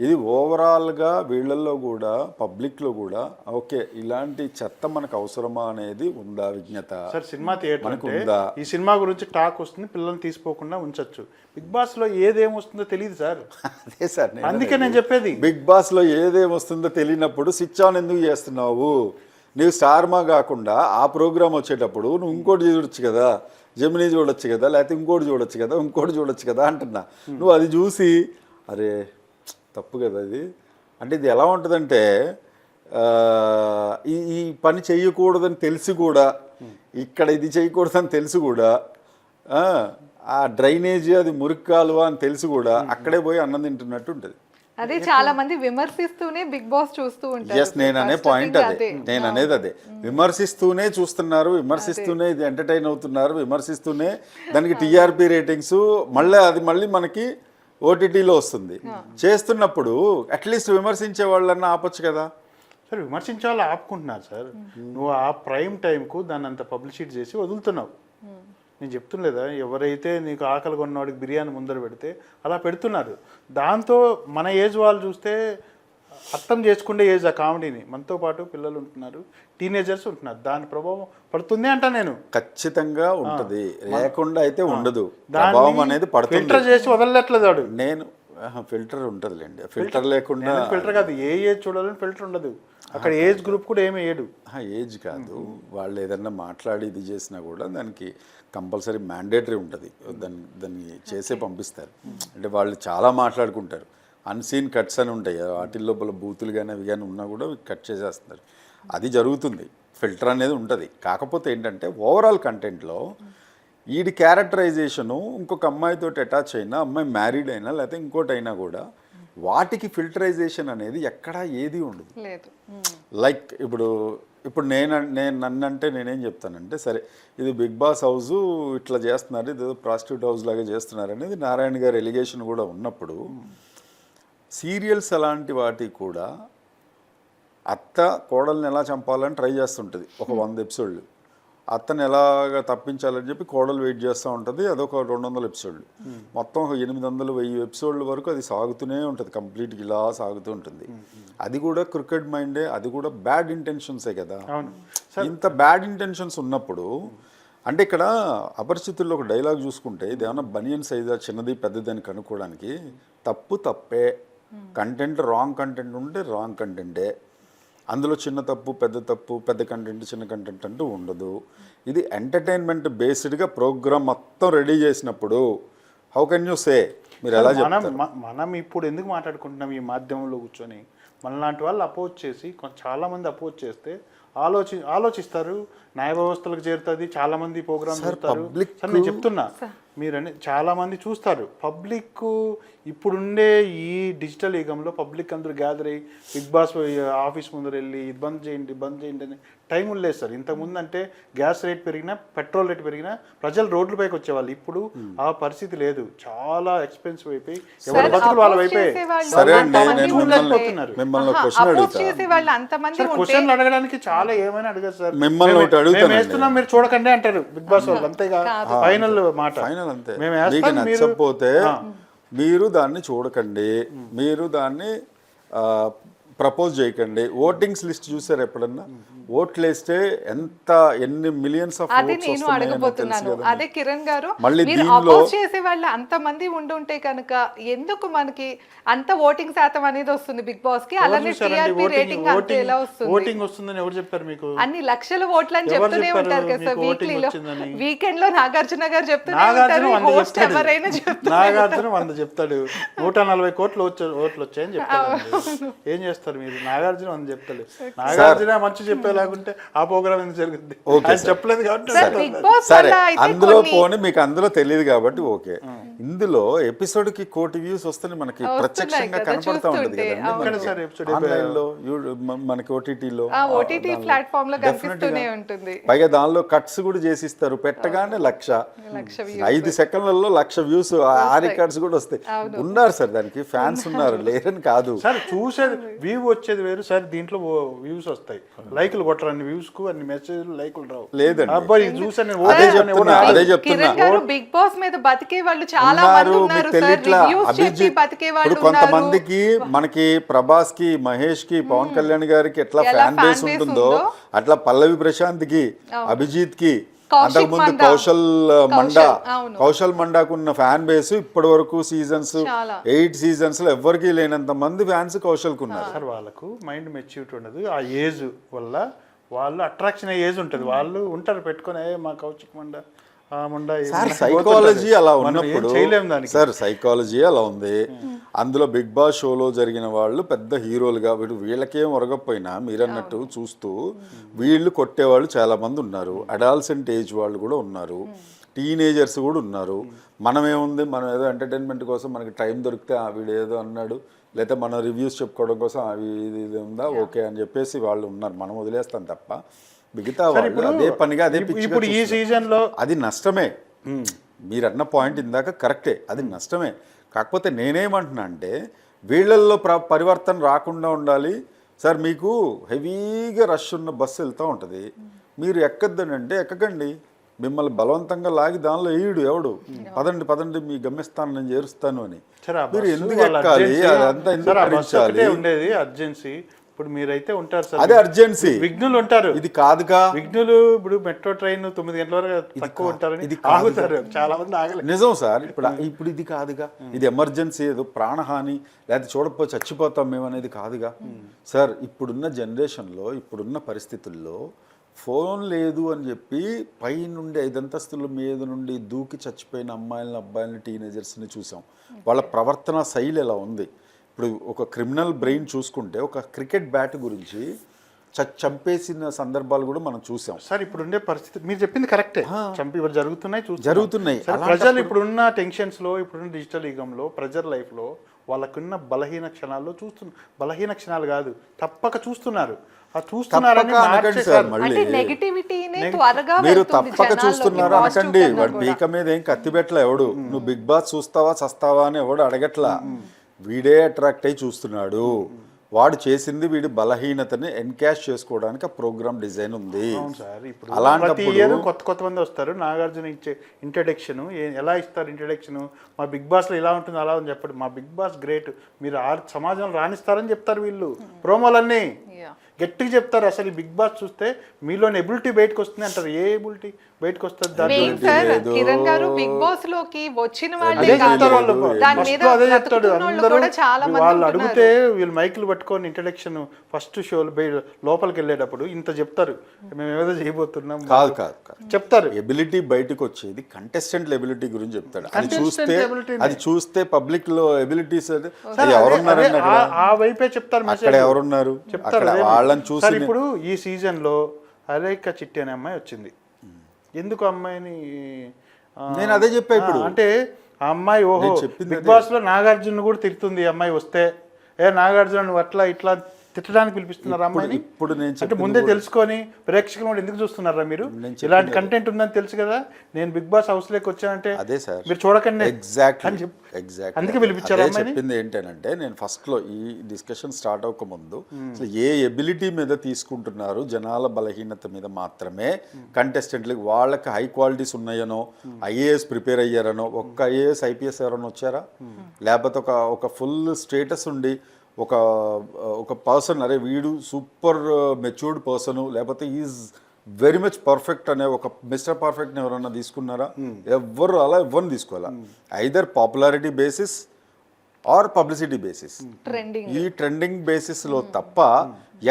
ఇది ఓవరాల్గా వీళ్ళల్లో కూడా పబ్లిక్లో కూడా ఓకే ఇలాంటి చెత్త మనకు అవసరమా అనేది ఉందా విజ్ఞత? సార్, సినిమా థియేటర్ మనకు ఉందా? ఈ సినిమా గురించి టాక్ వస్తుంది, పిల్లల్ని తీసుకోకుండా ఉంచొచ్చు. బిగ్ బాస్లో ఏదేమొస్తుందో తెలియదు సార్. అదే సార్, అందుకే నేను చెప్పేది. బిగ్ బాస్లో ఏదేమొస్తుందో తెలియనప్పుడు స్విచ్ ఆన్ ఎందుకు చేస్తున్నావు? నువ్వు స్టార్మా కాకుండా ఆ ప్రోగ్రామ్ వచ్చేటప్పుడు నువ్వు ఇంకోటి చూడొచ్చు కదా, జెమినీ చూడొచ్చు కదా, లేకపోతే ఇంకోటి చూడొచ్చు కదా అంటున్నా. నువ్వు అది చూసి అరే తప్పు కదా ఇది అంటే ఇది ఎలా ఉంటుందంటే ఈ పని చేయకూడదని తెలిసి కూడా, ఇక్కడ ఇది చేయకూడదని తెలిసి కూడా, ఆ డ్రైనేజీ అది మురికి కాలువ అని తెలిసి కూడా అక్కడే పోయి అన్నం తింటున్నట్టు ఉంటుంది. అదే చాలా మంది విమర్శిస్తూనే బిగ్ బాస్ చూస్తూ ఉంటారు. ఎస్, నేను అనే పాయింట్ అదే, నేను అనేది అదే. విమర్శిస్తూనే చూస్తున్నారు, విమర్శిస్తూనే ఇది ఎంటర్టైన్ అవుతున్నారు, విమర్శిస్తూనే దానికి టీఆర్పీ రేటింగ్స్ మళ్ళీ మనకి ఓటీటీలో వస్తుంది. చేస్తున్నప్పుడు అట్లీస్ట్ విమర్శించే వాళ్ళన్నా ఆపొచ్చు కదా సార్. విమర్శించే వాళ్ళు ఆపుకుంటున్నారు సార్. నువ్వు ఆ ప్రైమ్ టైంకు దాన్ని అంత పబ్లిసిటీ చేసి వదులుతున్నావు. నేను చెప్తున్నలేదా, ఎవరైతే నీకు ఆకలి కొన్నవాడికి బిర్యానీ ముందర పెడితే అలా పెడుతున్నారు. దాంతో మన ఏజ్ వాళ్ళు చూస్తే అర్థం చేసుకుంటే ఏజ్ ఆ కామెడీని. మనతో పాటు పిల్లలు ఉంటున్నారు, టీనేజర్స్ ఉంటున్నారు, దాని ప్రభావం పడుతుంది అంట. నేను ఖచ్చితంగా ఉంటుంది, లేకుండా అయితే ఉండదు. ప్రభావం అనేది పడుతుంది. ఫిల్టర్ చేసి వదలట్లేదు వాడు. నేను ఫిల్టర్ ఉంటుందిలేండి, ఫిల్టర్ లేకుండా. ఫిల్టర్ కాదు, ఏ ఏజ్ చూడాలని ఫిల్టర్ ఉండదు అక్కడ. ఏజ్ గ్రూప్ కూడా ఏమి వేయడు. ఏజ్ కాదు, వాళ్ళు ఏదన్నా మాట్లాడి ఇది చేసినా కూడా దానికి కంపల్సరీ మ్యాండేటరీ ఉంటుంది. దాన్ని చేసే పంపిస్తారు. అంటే వాళ్ళు చాలా మాట్లాడుకుంటారు, అన్సీన్ కట్స్ అని ఉంటాయి, వాటి లోపల బూతులు కానీ అవి కానీ ఉన్నా కూడా కట్ చేసేస్తున్నారు. అది జరుగుతుంది, ఫిల్టర్ అనేది ఉంటుంది. కాకపోతే ఏంటంటే ఓవరాల్ కంటెంట్లో వీడి క్యారెక్టరైజేషను ఇంకొక అమ్మాయితో అటాచ్ అయినా, అమ్మాయి మ్యారీడ్ అయినా లేకపోతే ఇంకోటి అయినా కూడా వాటికి ఫిల్టరైజేషన్ అనేది ఎక్కడా ఏది ఉండదు. లైక్ ఇప్పుడు నన్నంటే నేనేం చెప్తానంటే, సరే ఇది బిగ్ బాస్ హౌస్ ఇట్లా చేస్తున్నారు, ఇది ప్రాస్టిట్యూట్ హౌస్ లాగా చేస్తున్నారు అనేది నారాయణ గారి ఎలిగేషన్ కూడా ఉన్నప్పుడు, సీరియల్స్ అలాంటి వాటి కూడా అత్త కోడల్ని ఎలా చంపాలని ట్రై చేస్తుంటుంది. ఒక 100 ఎపిసోడ్లు అత్తని ఎలాగ తప్పించాలని చెప్పి కోడలు వెయిట్ చేస్తూ ఉంటుంది. అదొక 200 ఎపిసోడ్లు, మొత్తం 800-1000 ఎపిసోడ్ల వరకు అది సాగుతూనే ఉంటుంది, కంప్లీట్గా ఇలా సాగుతూ ఉంటుంది. అది కూడా క్రికెట్ మైండే, అది కూడా బ్యాడ్ ఇంటెన్షన్సే కదా. ఇంత బ్యాడ్ ఇంటెన్షన్స్ ఉన్నప్పుడు అంటే ఇక్కడ అపరిచితుల్లో ఒక డైలాగ్ చూసుకుంటే ఇది ఏమన్నా బనియన్ సైజా చిన్నది పెద్దది అని కనుక్కోవడానికి తప్పు తప్పే, కంటెంట్ రాంగ్ కంటెంట్ ఉంటే రాంగ్ కంటెంటే, అందులో చిన్న తప్పు పెద్ద కంటెంట్ చిన్న కంటెంట్ అంటూ ఉండదు. ఇది ఎంటర్టైన్మెంట్ బేస్డ్గా ప్రోగ్రామ్ మొత్తం రెడీ చేసినప్పుడు హౌ కెన్ యూ సే, మీరు ఎలా చెప్తారు? మనం ఇప్పుడు ఎందుకు మాట్లాడుకుంటున్నాం ఈ మాధ్యమంలో కూర్చొని? మనలాంటి వాళ్ళు అపోజ్ చేసి చాలామంది అపోజ్ చేస్తే ఆలోచిస్తారు, న్యాయ వ్యవస్థలకు చేరుతుంది, చాలామంది ప్రోగ్రామ్ చూస్తారు. సార్ నేను చెప్తున్నా, మీరని చాలామంది చూస్తారు. పబ్లిక్ ఇప్పుడుండే ఈ డిజిటల్ యుగంలో పబ్లిక్ అందరూ గ్యాదర్ అయ్యి బిగ్ బాస్ ఆఫీస్ ముందర వెళ్ళి ఇది బంద్ చేయండి అని టైం లేదు సార్. ఇంతకుముందు అంటే గ్యాస్ రేట్ పెరిగినా పెట్రోల్ రేట్ పెరిగినా ప్రజలు రోడ్లపైకి వచ్చేవాళ్ళు. ఇప్పుడు ఆ పరిస్థితి లేదు, చాలా ఎక్స్పెన్సివ్ అయిపోయి ఎవరి బతుకులు వాళ్ళ వైపే. సరే అండి, నేను మిమ్మల్ని క్వశ్చన్ అడుగుతాను. క్వశ్చన్లు అడగడానికి చాలా ఏమైనా అడగదు సార్. మిమ్మల్ని ఒకటి అడుగుతాను, వేస్తున్నాం మీరు చూడకండి అంటారు బిగ్ బాస్ వాళ్ళు, అంతేగా ఫైనల్ మాట. అంతే, మేము మీకు నచ్చకపోతే మీరు దాన్ని చూడకండి, మీరు దాన్ని ప్రపోజ్ చేయకండి. ఓటింగ్స్ లిస్ట్ చూసారు ఎప్పుడన్నా? ఓట్లు వేస్తే ఎన్ని మిలియన్స్ ఆఫ్ అదే నేను అడగబోతున్నాను. అదే కిరణ్ గారు, మళ్ళీ మీరు అపోజ్ చేసే వాళ్ళు అంతమంది ఉండుంటే కనుక ఎందుకు మనకి అంత ఓటింగ్ శాతం అనేది వస్తుంది బిగ్ బాస్ కి? అలానే టీఆర్పీ రేటింగ్ అంతే ఎలా వస్తుంది? ఓటింగ్ వస్తుందని ఎవరు చెప్పారు మీకు? అన్ని లక్షల ఓట్లు అని చెప్తూనే ఉంటారు కదా సార్. వీక్లీలో వీకెండ్ లో నాగార్జున గారు చెప్తూనే ఉంటారు, హోస్ట్ ఎవరైనా చెప్తారు. నాగార్జున 100 చెప్తాడు, 140 కోట్లు ఓట్లు వచ్చాయని చెప్తాడు. ఏం చేస్తారు మీరు? నాగార్జున 100 చెప్తాడు. నాగార్జున మంచి చెప్పే లాగుంటే ఆ ప్రోగ్రామ్ ఎందుకు జరుగుతుంది? చెప్పలేదు కాబట్టి. సరే, అందులో పోనీ మీకు అందులో తెలియదు కాబట్టి ఓకే. ఇందులో ఎపిసోడ్ కి 1 కోటి వ్యూస్ వస్తే మనకి ప్రత్యక్షంగా కనపడతా ఉంటుంది కదండి ఆన్లైన్ లో, మనకి ఓటీటీలో ప్లాట్ఫామ్ లో కనిపిస్తూనే ఉంటుంది. పైగా దానిలో కట్స్ కూడా చేసిస్తారు, పెట్టగానే 1,00,000 5 సెకండ్లలో 1,00,000 వ్యూస్. ఆ రికార్డ్స్ కూడా వస్తాయి. ఉన్నారు సార్, దానికి ఫ్యాన్స్ ఉన్నారు, లేరని కాదు సార్. చూసేది వ్యూ వచ్చేది వేరు సార్, దీంట్లో వ్యూస్ వస్తాయి, లైకులు కొట్టరు. అన్ని వ్యూస్ కు అన్ని మెసేజ్ లైకులు రావు. లేదండి, అబ్బాయి చూసాను. అదే చెప్తున్నా, బిగ్ బాస్ మీద బతికే వాళ్ళు చాలా మంది ఉన్నారు సార్. రివ్యూస్ చెప్పి బతికే వాళ్ళు ఉన్నారు. కొంతమందికి మనకి ప్రభాస్ కి, మహేష్ కి, పవన్ కళ్యాణ్ గారికి ఎట్లా ఫ్యాన్ బేస్ ఉంటుందో అట్లా పల్లవి ప్రశాంత్ కి, అభిజిత్ కి, అంతకుముందు కౌశల్ మండాకున్న ఫ్యాన్ బేస్ ఇప్పటి వరకు సీజన్స్ 8 సీజన్స్ లో ఎవరికి లేనంత మంది ఫ్యాన్స్ కౌశల్ కున్నారు సార్. వాళ్ళకు మైండ్ మెచ్యూరిటీ ఉండదు, ఆ ఏజ్ వల్ల వాళ్ళు అట్రాక్షన్ అయ్యే ఏజ్ ఉంటుంది. వాళ్ళు ఉంటారు పెట్టుకుని మా కౌశిక్ మండా సైకాలజీ అలా ఉన్నప్పుడు సార్, సైకాలజీ అలా ఉంది. అందులో బిగ్ బాస్ షోలో జరిగిన వాళ్ళు పెద్ద హీరోలుగా వీళ్ళకేం ఒరగపోయినా మీరన్నట్టు చూస్తూ వీళ్ళు కొట్టేవాళ్ళు చాలా మంది ఉన్నారు. అడాల్సెంట్ ఏజ్ వాళ్ళు కూడా ఉన్నారు, టీనేజర్స్ కూడా ఉన్నారు. మనమేముంది, మనం ఏదో ఎంటర్టైన్మెంట్ కోసం మనకి టైం దొరికితే వీడు ఏదో అన్నాడు, లేకపోతే మన రివ్యూస్ చెప్పుకోవడం కోసం అవి ఇది ఉందా ఓకే అని చెప్పేసి వాళ్ళు ఉన్నారు. మనం వదిలేస్తాం తప్ప మిగతా వాళ్ళు అదే పనిగా అదే ఇప్పుడు ఈ సీజన్ లో అది నష్టమే. మీరు అన్న పాయింట్ ఇందాక కరెక్టే, అది నష్టమే. కాకపోతే నేనేమంటున్నా అంటే వీళ్ళల్లో పరివర్తన రాకుండా ఉండాలి సార్. మీకు హెవీగా రష్ ఉన్న బస్సు వెళ్తూ ఉంటుంది, మీరు ఎక్కద్దని అంటే ఎక్కకండి. మిమ్మల్ని బలవంతంగా లాగి దానిలో ఎవడు పదండి మీ గమ్యస్థానం నేను చేరుస్తాను అని మీరు ఎందుకు ఎక్కాలి? అదంతా ఎందుకు భరించాలి? ఉండేది అర్జెన్సీ. ఇప్పుడు మీరైతే ఉంటారు సార్, అదే అర్జెన్సీ. విఘ్నులు ఉంటారు, ఇది కాదుగా విఘ్నులు. ఇప్పుడు మెట్రో ట్రైన్ 9 గంటల వరకు తక్కువ ఉంటారని ఇది ఆగుతారు, చాలా మంది ఆగలేదు. నిజం సార్. ఇప్పుడు ఇది కాదుగా, ఇది ఎమర్జెన్సీ, ఏదో ప్రాణహాని లేకపోతే చూడకపోతే చచ్చిపోతాం మేము అనేది కాదుగా సార్. ఇప్పుడున్న జనరేషన్లో, ఇప్పుడున్న పరిస్థితుల్లో ఫోన్ లేదు అని చెప్పి పై నుండి 5 అంతస్తుల మీద నుండి దూకి చచ్చిపోయిన అమ్మాయిలని, అబ్బాయిలని, టీనేజర్స్ని చూసాం. వాళ్ళ ప్రవర్తన శైలి ఎలా ఉంది. ఇప్పుడు ఒక క్రిమినల్ బ్రెయిన్ చూసుకుంటే ఒక క్రికెట్ బ్యాట్ గురించి చంపేసిన సందర్భాలు కూడా మనం చూసాం సార్. ఇప్పుడుండే పరిస్థితి మీరు చెప్పింది కరెక్టే, చంపి జరుగుతున్నాయి. ప్రజలు ఇప్పుడున్న టెన్షన్స్ లో, ఇప్పుడున్న డిజిటల్ యుగంలో ప్రజల లైఫ్ లో వాళ్ళకున్న బలహీన క్షణాల్లో బలహీన క్షణాలు కాదు, తప్పక చూస్తున్నారు. మీరు తప్పక చూస్తున్నారు అనకండి. వాడు పీక మీద ఏం కత్తి పెట్టలే ఎవడు. నువ్వు బిగ్ బాస్ చూస్తావా చస్తావా అని ఎవడు అడగట్లా. వీడే అట్రాక్ట్ అయి చూస్తున్నాడు. వాడు చేసింది వీడి బలహీనతని ఎన్కాష్ చేసుకోవడానికి ఆ ప్రోగ్రామ్ డిజైన్ ఉంది. అలాంటప్పుడు కొత్త మంది వస్తారు. నాగార్జున ఇచ్చే ఇంట్రడక్షన్ ఎలా ఇస్తారు? ఇంట్రడక్షన్ మా బిగ్ బాస్ లో ఇలా ఉంటుంది అలా అని చెప్పండి. మా బిగ్ బాస్ గ్రేట్, మీరు సమాజంలో రాణిస్తారని చెప్తారు వీళ్ళు. ప్రోమోలన్నీ గట్టిగా చెప్తారు. అసలు ఈ బిగ్ బాస్ చూస్తే మీలోని ఎబిలిటీ బయటకు వస్తుంది అంటారు. ఏ ఎబిలిటీ బయటకు వస్తుంది దాంట్లో మెయిన్ సార్ కిరణ్ గారు బిగ్ బాస్ లోకి వచ్చిన వాళ్ళే అదే కాదు, చెప్తారు వాళ్ళు దాని ఫస్ట్ మీద అదే చెప్తాడు బ్రతుకుతున్న వాళ్ళు అందరూ కూడా చాలా మంది వాళ్ళు ఉంటున్నారు. అడిగితే వీళ్ళు మైకులు పట్టుకొని ఇంట్రడక్షన్ ఫస్ట్ షోలు లోపలికి వెళ్ళేటప్పుడు ఇంత చెప్తారు మేము ఏదో చేయబోతున్నాం కాదు చెప్తారు. ఎబిలిటీ బయటకు వచ్చేది కంటెస్టెంట్ ఎబిలిటీ గురించి చెప్తాడు. అది Contestant చూస్తే ability అది చూస్తే పబ్లిక్ లో ఎబిలిటీస్ సార్, ఎవరున్నారండి అక్కడ? ఆ వైపే చెప్తారు అక్కడ మెసేజ్ ఎవరున్నారు? చెప్తారు. అక్కడ అదే వాళ్ళని సార్ చూసి ఇప్పుడు ఈ సీజన్ లో అలేఖ్య చిట్టి అనే అమ్మాయి వచ్చింది. ఎందుకు అమ్మాయిని నేను అదే చెప్పా ఇప్పుడు. అంటే ఆ అమ్మాయి ఓహో నేను చెప్పింది బిగ్ బాస్ లో నాగార్జున కూడా తిడుతుంది ఈ అమ్మాయి వస్తే, నాగార్జున నువ్వు అట్లా ఇట్లా తిట్టడానికి పిలిపిస్తున్నారు అమ్మాయిని. ఇప్పుడు నేను అంటే ముందే తెలుసుకొని ప్రేక్షకులు కూడా ఎందుకు చూస్తున్నారా మీరు? ఇలాంటి కంటెంట్ ఉందని తెలుసు కదా. నేను బిగ్ బాస్ హౌస్ లోకి వచ్చానంటే అదే సార్ మీరు చూడకండి ఎగ్జాక్ట్లీ అందుకే పిలిపించారు అమ్మాయిని. చెప్పింది ఏంటంటే నేను ఫస్ట్ లో ఈ డిస్కషన్ స్టార్ట్ అవ్వక ముందు అసలు ఏ ఎబిలిటీ మీద తీసుకుంటున్నారు, జనాల బలహీనత మీద మాత్రమే కంటెస్టెంట్లకి వాళ్ళకి హై క్వాలిటీస్ ఉన్నాయనో, ఐఏఎస్ ప్రిపేర్ అయ్యారనో, ఒక్క ఐఏఎస్ ఐపీఎస్ ఎవరైనా వచ్చారా? లేకపోతే ఒక ఫుల్ స్టేటస్ ఉండి ఒక పర్సన్ అరే వీడు సూపర్ మెచ్యూర్డ్ పర్సన్, లేకపోతే ఈజ్ వెరీ మచ్ పర్ఫెక్ట్ అనే ఒక మిస్టర్ పర్ఫెక్ట్ని ఎవరన్నా తీసుకున్నారా? ఎవరు అలా ఎవరిని తీసుకోవాలా? Either popularity basis or publicity basis. ఈ ట్రెండింగ్ బేసిస్లో తప్ప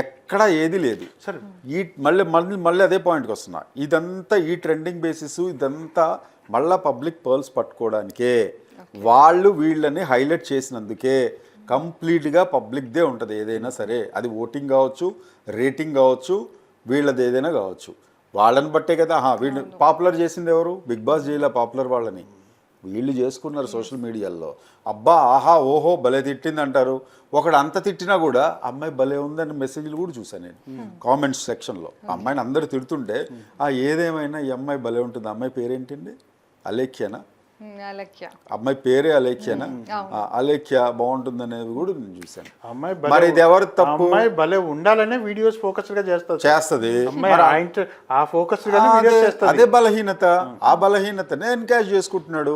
ఎక్కడ ఏది లేదు. ఈ మళ్ళీ అదే పాయింట్కి వస్తున్నా. ఇదంతా ఈ ట్రెండింగ్ బేసిస్ ఇదంతా మళ్ళీ పబ్లిక్ పర్ల్స్ పట్టుకోవడానికే, వాళ్ళు వీళ్ళని హైలైట్ చేసినందుకే. కంప్లీట్గా పబ్లిక్దే ఉంటుంది ఏదైనా సరే, అది ఓటింగ్ కావచ్చు, రేటింగ్ కావచ్చు, వీళ్ళది ఏదైనా కావచ్చు. వాళ్ళని బట్టే కదా వీళ్ళు పాపులర్ చేసింది ఎవరు? బిగ్ బాస్ చేయలే పాపులర్ వాళ్ళని, వీళ్ళు చేసుకున్నారు సోషల్ మీడియాలో. అబ్బా ఆహా ఓహో భలే తిట్టింది అంటారు. ఒకడు అంత తిట్టినా కూడా అమ్మాయి భలే ఉందని మెసేజ్లు కూడా చూసాను నేను కామెంట్స్ సెక్షన్లో. అమ్మాయిని అందరూ తిడుతుంటే ఏదేమైనా ఈ అమ్మాయి భలే ఉంటుంది. అమ్మాయి పేరేంటండి? అలేఖ్యనా? అమ్మాయి పేరే అలేఖ్యనా? అలేఖ్య బాగుంటుంది అనేది కూడా నేను చూసాను. మరి ఇది ఎవరు తప్పు? అమ్మాయి భలే ఉండాలనే వీడియోస్ ఫోకస్ గా చేస్తుంది. అదే బలహీనత. ఆ బలహీనతనే ఎన్కాష్ చేసుకుంటున్నాడు.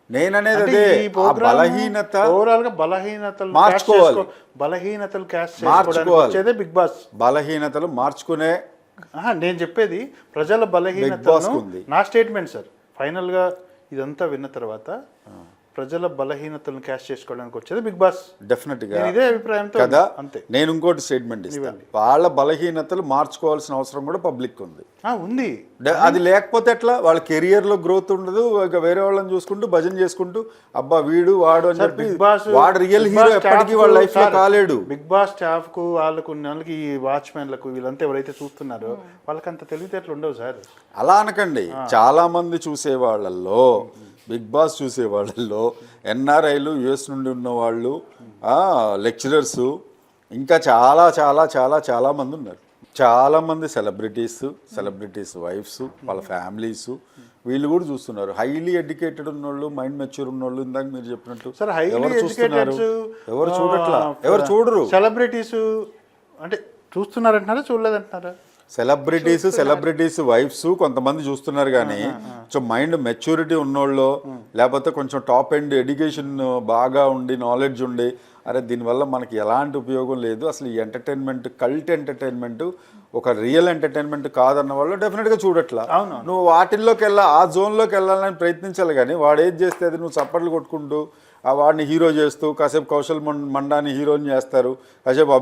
నేననేది అదే, ఆ బలహీనత ఓవరాల్ గా బలహీనతలు మార్చుకోవాలి. బలహీనతలు మార్చుకోవాలి. బిగ్ బాస్ బలహీనతలు మార్చుకునే నేను చెప్పేది ప్రజల బలహీనతలు. నా స్టేట్మెంట్ సార్ ఫైనల్ గా ఇదంతా విన్న తర్వాత ప్రజల బలహీనతలను క్యాష్ చేసుకోవడానికి వచ్చేది బిగ్ బాస్. డెఫినెట్గా ఇదే అభిప్రాయంతో కదా. అంతే. నేను ఇంకోటి స్టేట్మెంట్ ఇస్తాను, వాళ్ళ బలహీనతలు మార్చుకోవాల్సిన అవసరం కూడా పబ్లిక్ ఉంది. అది లేకపోతే ఎట్లా? వాళ్ళ కెరియర్ లో గ్రోత్ ఉండదు. ఇక వేరే వాళ్ళని చూసుకుంటూ భజన చేసుకుంటూ అబ్బా వీడు వాడు అని చెప్పి వాడు రియల్ హీరో ఎప్పటికీ వాళ్ళ లైఫ్ లో కాలేడు. బిగ్ బాస్ స్టాఫ్ కు వాళ్ళకు ఈ వాచ్మెన్లకు వీళ్ళంతా ఎవరైతే చూస్తున్నారో వాళ్ళకి అంత తెలివితేటలు ఉండవు సార్. అలా అనకండి. చాలా మంది చూసే వాళ్ళల్లో, బిగ్ బాస్ చూసే వాళ్ళల్లో ఎన్ఆర్ఐలు, యుఎస్ నుండి ఉన్న వాళ్ళు, లెక్చరర్స్, ఇంకా చాలా చాలా చాలా చాలా మంది ఉన్నారు. చాలామంది సెలబ్రిటీస్ వైఫ్స్, వాళ్ళ ఫ్యామిలీస్, వీళ్ళు కూడా చూస్తున్నారు. హైలీ ఎడ్యుకేటెడ్ ఉన్నోళ్ళు, మైండ్ మెచ్యూర్ ఉన్నోళ్ళు, ఇందాక మీరు చెప్పినట్టు ఎవరు చూస్తున్నారు? ఎవరు చూడట్లా, ఎవరు చూడరు. సెలబ్రిటీస్ అంటే చూస్తున్నారంటున్నారా, చూడలేదంటున్నారా? సెలబ్రిటీస్ వైఫ్స్ కొంతమంది చూస్తున్నారు, కానీ కొంచెం మైండ్ మెచ్యూరిటీ ఉన్నోళ్ళు, లేకపోతే కొంచెం టాప్ ఎండ్ ఎడ్యుకేషన్ బాగా ఉండి, నాలెడ్జ్ ఉండి, అరే దీనివల్ల మనకి ఎలాంటి ఉపయోగం లేదు, అసలు ఈ ఎంటర్టైన్మెంట్ కల్ట్ ఎంటర్టైన్మెంట్ ఒక రియల్ ఎంటర్టైన్మెంట్ కాదన్న వాళ్ళు డెఫినెట్గా చూడట్లా. నువ్వు వాటిల్లోకి ఆ జోన్లోకి వెళ్ళాలని ప్రయత్నించాలి, కానీ వాడు ఏది చేస్తే అది నువ్వు చప్పట్లు కొట్టుకుంటూ వాడిని హీరో చేస్తూ, కాసేపు కౌశల్ మండాని హీరోని చేస్తారు, కాసేపు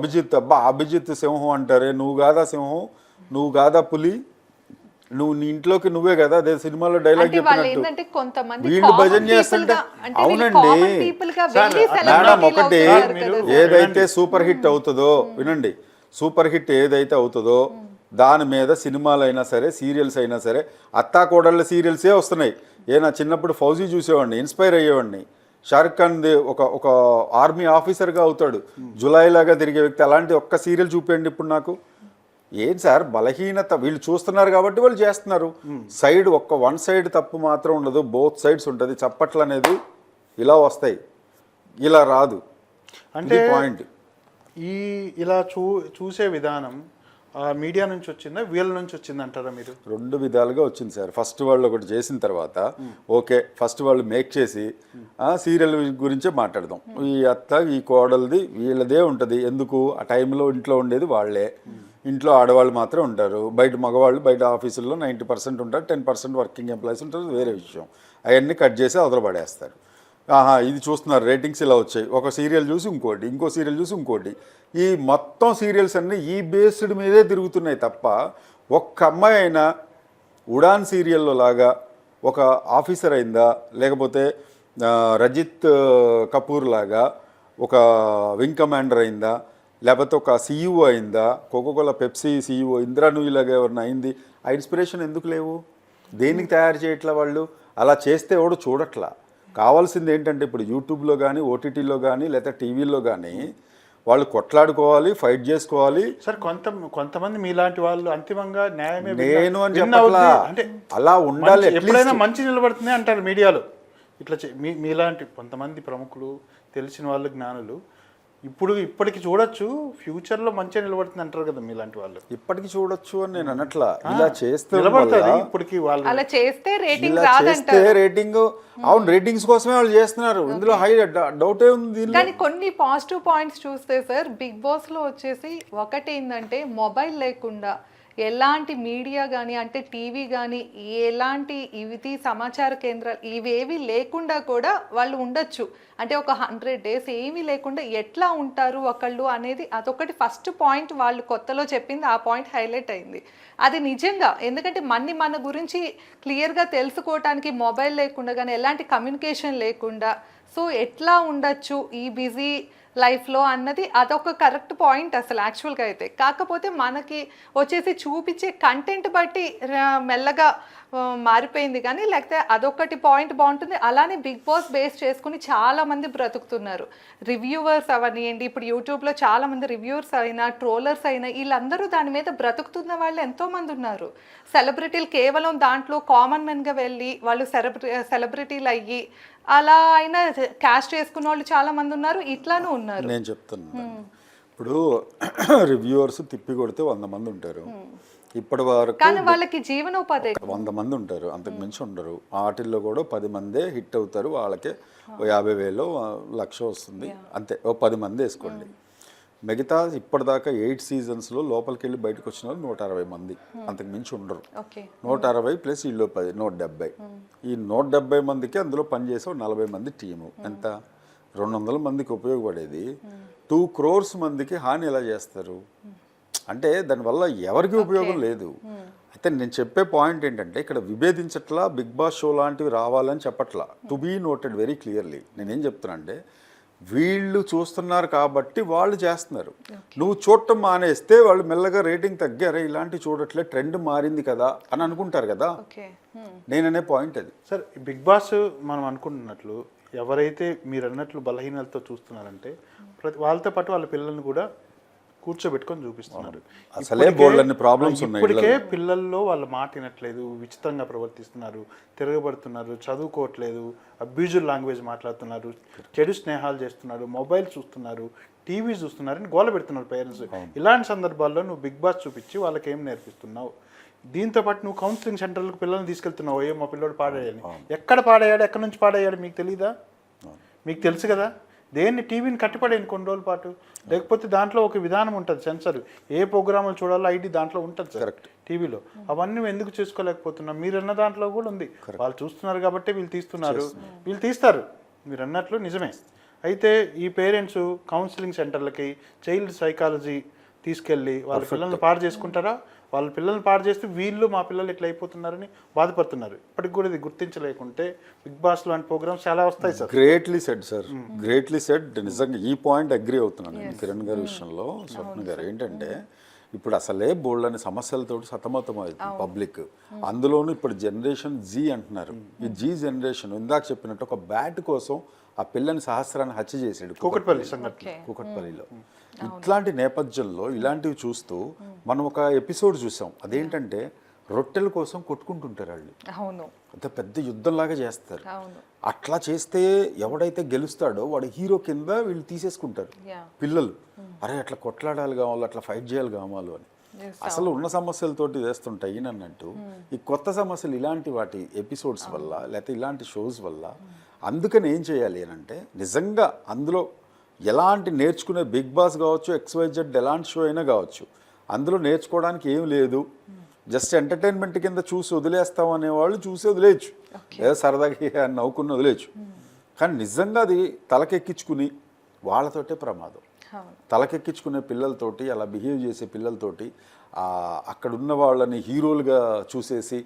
అభిజిత్ సింహం అంటారే, నువ్వు కాదా సింహం, నువ్వు కాదా పులి, నువ్వు నీ ఇంట్లోకి నువ్వే కదా. అదే సినిమాలో డైలాగ్ చెప్పినట్టు వీళ్ళు భజన చేస్తుంటే. అవునండి మేడం, ఒకటి ఏదైతే సూపర్ హిట్ అవుతుందో వినండి, సూపర్ హిట్ ఏదైతే అవుతుందో దాని మీద సినిమాలైనా సరే, సీరియల్స్ అయినా సరే, అత్తాకోడళ్ళ సీరియల్సే వస్తున్నాయి. నా చిన్నప్పుడు ఫౌజీ చూసేవాడిని, ఇన్స్పైర్ అయ్యేవాడిని. షారుఖ్ ఖాన్ ఒక ఆర్మీ ఆఫీసర్గా అవుతాడు, జులై లాగా తిరిగే వ్యక్తి. అలాంటి ఒక్క సీరియల్ చూపేయండి ఇప్పుడు నాకు. ఏం సార్ బలహీనత? వీళ్ళు చూస్తున్నారు కాబట్టి వాళ్ళు చేస్తున్నారు. సైడ్ వన్ సైడ్ తప్పు మాత్రం ఉండదు, బోత్ సైడ్స్ ఉంటుంది. చప్పట్లు అనేది ఇలా వస్తాయి, ఇలా రాదు. అంటే పాయింట్ ఇలా చూసే విధానం మీడియా నుంచి వచ్చిందా, వీళ్ళ నుంచి వచ్చింది అంటారా మీరు? రెండు విధాలుగా వచ్చింది సార్. ఫస్ట్ వాళ్ళు ఒకటి చేసిన తర్వాత ఓకే, ఫస్ట్ వాళ్ళు మేక్ చేసి సీరియల్ గురించే మాట్లాడదాం. ఈ అత్త ఈ కోడలది వీళ్ళదే ఉంటుంది. ఎందుకు? ఆ టైంలో ఇంట్లో ఉండేది వాళ్ళే. ఇంట్లో ఆడవాళ్ళు మాత్రం ఉంటారు, బయట మగవాళ్ళు బయట ఆఫీసుల్లో 90% ఉంటారు, 10% వర్కింగ్ ఎంప్లాయీస్ ఉంటారు, వేరే విషయం. అవన్నీ కట్ చేసి అవతల పడేస్తారు. ఆహా ఇది చూస్తున్నారు, రేటింగ్స్ ఇలా వచ్చాయి, ఒక సీరియల్ చూసి ఇంకోటి, ఇంకో సీరియల్ చూసి ఇంకోటి, ఈ మొత్తం సీరియల్స్ అన్నీ ఈ బేస్డ్ మీదే తిరుగుతున్నాయి తప్ప ఒక్క అమ్మాయి అయినా ఉడాన్ సీరియల్లో లాగా ఒక ఆఫీసర్ అయిందా, లేకపోతే రజిత్ కపూర్ లాగా ఒక వింగ్ కమాండర్ అయిందా, లేకపోతే ఒక సీఈఓ అయిందా, Coca Cola Pepsi CEO Indira Nooyi లాగా ఎవరిని అయింది, ఆ ఇన్స్పిరేషన్ ఎందుకు లేవు? దేనికి తయారు చేయట్లా వాళ్ళు? అలా చేస్తే ఎవడు చూడట్లా. కావాల్సింది ఏంటంటే ఇప్పుడు యూట్యూబ్లో కానీ, ఓటీటీలో కానీ, లేదా టీవీలో కానీ వాళ్ళు కొట్లాడుకోవాలి, ఫైట్ చేసుకోవాలి. సార్ కొంతమంది మీలాంటి వాళ్ళు అంతిమంగా న్యాయమే నేను అని చెప్పట్లా, అంటే అలా ఉండాలి. ఎప్పుడైనా మంచి నిలబడుతుంది అంటారు మీడియాలో. ఇట్లా మీలాంటి కొంతమంది ప్రముఖులు, తెలిసిన వాళ్ళు, జ్ఞానులు ఇప్పటికి చూడొచ్చు, ఫ్యూచర్లో మంచిగా నిలబడుతుంది అంటారు కదా మీలాంటి వాళ్ళు. ఇప్పటికి చూడొచ్చు అని నేను అనట్లా, ఇలా చేస్తే ఇప్పటికి వాళ్ళు అలా చేస్తే రేటింగ్ చేస్తే రేటింగ్, అవును రేటింగ్స్ కోసమే వాళ్ళు చేస్తున్నారు, ఇందులో హై డౌటే ఉంది. కానీ కొన్ని పాజిటివ్ పాయింట్స్ చూస్తే సార్, బిగ్ బాస్ లో వచ్చేసి ఒకటి ఏంటంటే మొబైల్ లేకుండా ఎలాంటి మీడియా కానీ, అంటే టీవీ కానీ, ఎలాంటి ఇవి సమాచార కేంద్రాలు ఇవేవి లేకుండా కూడా వాళ్ళు ఉండొచ్చు. అంటే ఒక 100 days ఏమీ లేకుండా ఎట్లా ఉంటారు ఒకళ్ళు అనేది అదొకటి ఫస్ట్ పాయింట్. వాళ్ళు కొత్తలో చెప్పింది ఆ పాయింట్ హైలైట్ అయింది. అది నిజంగా, ఎందుకంటే మన గురించి క్లియర్గా తెలుసుకోవటానికి మొబైల్ లేకుండా కానీ, ఎలాంటి కమ్యూనికేషన్ లేకుండా సో ఎట్లా ఉండొచ్చు ఈ బిజీ లైఫ్లో అన్నది అదొక కరెక్ట్ పాయింట్ అసలు యాక్చువల్గా అయితే. కాకపోతే మనకి వచ్చేసి చూపించే కంటెంట్ బట్టి మెల్లగా మారిపోయింది కానీ, లేకపోతే అదొకటి పాయింట్ బాగుంటుంది. అలానే బిగ్ బాస్ బేస్ చేసుకుని చాలామంది బ్రతుకుతున్నారు. రివ్యూవర్స్ అవనియండి, ఇప్పుడు యూట్యూబ్లో చాలామంది రివ్యూవర్స్ అయినా, ట్రోలర్స్ అయినా, వీళ్ళందరూ దాని మీద బ్రతుకుతున్న వాళ్ళు ఎంతోమంది ఉన్నారు. సెలబ్రిటీలు కేవలం దాంట్లో కామన్ మెన్గా వెళ్ళి వాళ్ళు సెలబ్రిటీలు అయ్యి అలా అయినా క్యాష్ చేసుకున్న వాళ్ళు చాలామంది ఉన్నారు, ఇట్లానూ ఉన్నారు. నేను చెప్తున్నాను, ఇప్పుడు రివ్యూవర్స్ తిప్పి కొడితే 100 మంది ఉంటారు. ఇప్పటి వరకు కానీ వాళ్ళకి జీవనోపాధి 100 మంది ఉంటారు, అంతకు మించి ఉండరు. వాటిల్లో కూడా 10 మందే హిట్ అవుతారు, వాళ్ళకే 50,000 1,00,000 వస్తుంది అంతే. 10 మంది వేసుకోండి. మిగతా ఇప్పటిదాకా 8 seasonsలో లోపలికి వెళ్ళి బయటకు వచ్చిన వాళ్ళు 160 మంది, అంతకు మించి ఉండరు. 160 ప్లస్ వీళ్ళు 10, 170. ఈ 170 మందికి అందులో పనిచేసే 40 మంది టీము. ఎంత? 200 మందికి ఉపయోగపడేది 2 crores మందికి హాని ఎలా చేస్తారు? అంటే దానివల్ల ఎవరికి ఉపయోగం లేదు. అయితే నేను చెప్పే పాయింట్ ఏంటంటే, ఇక్కడ విభేదించట్లా, బిగ్ బాస్ షో లాంటివి రావాలని చెప్పట్లా. To be noted very clearly. నేనేం చెప్తున్నా అంటే, వీళ్ళు చూస్తున్నారు కాబట్టి వాళ్ళు చేస్తున్నారు. నువ్వు చూడటం మానేస్తే వాళ్ళు మెల్లగా రేటింగ్ తగ్గారే, ఇలాంటి చూడట్లే, ట్రెండ్ మారింది కదా అని అనుకుంటారు కదా. నేననే పాయింట్ అది. సార్, బిగ్ బాస్ మనం అనుకుంటున్నట్లు ఎవరైతే మీరు అన్నట్లు బలహీనతతో చూస్తున్నారంటే వాళ్ళతో పాటు వాళ్ళ పిల్లల్ని కూడా కూర్చోబెట్టుకొని చూపిస్తున్నారు. అసలే బోల్డన్ని ప్రాబ్లమ్స్ ఉన్నాయి. ఇప్పటికే పిల్లల్లో వాళ్ళ మాట వినట్లేదు, విచిత్రంగా ప్రవర్తిస్తున్నారు, తిరగబడుతున్నారు, చదువుకోవట్లేదు, అబ్యూజువల్ లాంగ్వేజ్ మాట్లాడుతున్నారు, చెడు స్నేహాలు చేస్తున్నారు, మొబైల్ చూస్తున్నారు, టీవీ చూస్తున్నారని గోల పెడుతున్నారు పేరెంట్స్. ఇలాంటి సందర్భాల్లో నువ్వు బిగ్ బాస్ చూపించి వాళ్ళకి ఏం నేర్పిస్తున్నావు? దీంతో పాటు నువ్వు కౌన్సిలింగ్ సెంటర్లకు పిల్లల్ని తీసుకెళ్తున్నావు. ఏ మా పిల్లోడు పాడేయాలి, ఎక్కడ పాడేయాడు, ఎక్కడి నుంచి పాడేయాడు మీకు తెలీదా? మీకు తెలుసు కదా. దేన్ని టీవీని కట్టిపడేయండి కొన్ని రోజుల పాటు, లేకపోతే దాంట్లో ఒక విధానం ఉంటుంది, సెన్సర్, ఏ ప్రోగ్రాములు చూడాలో ఐడి దాంట్లో ఉంటుంది సార్ టీవీలో. అవన్నీ ఎందుకు చేసుకోలేకపోతున్నాం? మీరు అన్న దాంట్లో కూడా ఉంది. వాళ్ళు చూస్తున్నారు కాబట్టి వీళ్ళు తీస్తున్నారు, వీళ్ళు తీస్తారు, మీరు అన్నట్లు నిజమే. అయితే ఈ పేరెంట్స్ కౌన్సిలింగ్ సెంటర్లకి, చైల్డ్ సైకాలజీ తీసుకెళ్ళి వాళ్ళ పిల్లల్ని పాడు చేసుకుంటారా? వాళ్ళ పిల్లల్ని పాడు చేస్తే వీళ్ళు మా పిల్లలు ఇట్లా అయిపోతున్నారని బాధపడుతున్నారు. ఇప్పటికి కూడా ఇది గుర్తించలేకుంటే బిగ్ బాస్ లాంటి ప్రోగ్రామ్స్ చాలా వస్తాయి sir. Greatly said sir, greatly said. నిజంగా ఈ పాయింట్ అగ్రి అవుతున్నాను నేను కిరణ్ గారి విషయంలో. స్వప్న గారు ఏంటంటే, ఇప్పుడు అసలే బోల్డ్ అనే సమస్యలతో సతమతం అవుతుంది పబ్లిక్. అందులోనూ ఇప్పుడు జనరేషన్ జీ అంటున్నారు. ఈ జీ జనరేషన్ ఇందాక చెప్పినట్టు ఒక బ్యాట్ కోసం ఆ పిల్లని సహస్రాన్ని హత్య చేసాడు కూకట్పల్లిలో. ఇట్లాంటి నేపథ్యంలో ఇలాంటివి చూస్తూ మనం ఒక ఎపిసోడ్ చూసాం. అదేంటంటే, రొట్టెల కోసం కొట్టుకుంటుంటారు వాళ్ళు, అంత పెద్ద యుద్ధంలాగా చేస్తారు. అట్లా చేస్తే ఎవడైతే గెలుస్తాడో వాడు హీరో కింద వీళ్ళు తీసేసుకుంటారు పిల్లలు. అరే అట్లా కొట్లాడాలి కావాలి, అట్లా ఫైట్ చేయాలి కావాలి అని. అసలు ఉన్న సమస్యలతోటి వేస్తుంటాయి అన్నట్టు ఈ కొత్త సమస్యలు ఇలాంటి వాటి ఎపిసోడ్స్ వల్ల, లేకపోతే ఇలాంటి షోస్ వల్ల. అందుకని ఏం చేయాలి అని అంటే, నిజంగా అందులో ఎలాంటి నేర్చుకునే బిగ్ బాస్ కావచ్చు, XYZ ఎలాంటి షో అయినా కావచ్చు, అందులో నేర్చుకోవడానికి ఏం లేదు, జస్ట్ ఎంటర్టైన్మెంట్ కింద చూసి వదిలేస్తాం అనేవాళ్ళు చూసి వదిలేయచ్చు, లేదా సరదాగా నవ్వుకుని వదిలేయచ్చు. కానీ నిజంగా అది తలకెక్కించుకుని వాళ్ళతోటే ప్రమాదం. తలకెక్కించుకునే పిల్లలతోటి, అలా బిహేవ్ చేసే పిల్లలతోటి, అక్కడ ఉన్న వాళ్ళని హీరోలుగా చూసేసి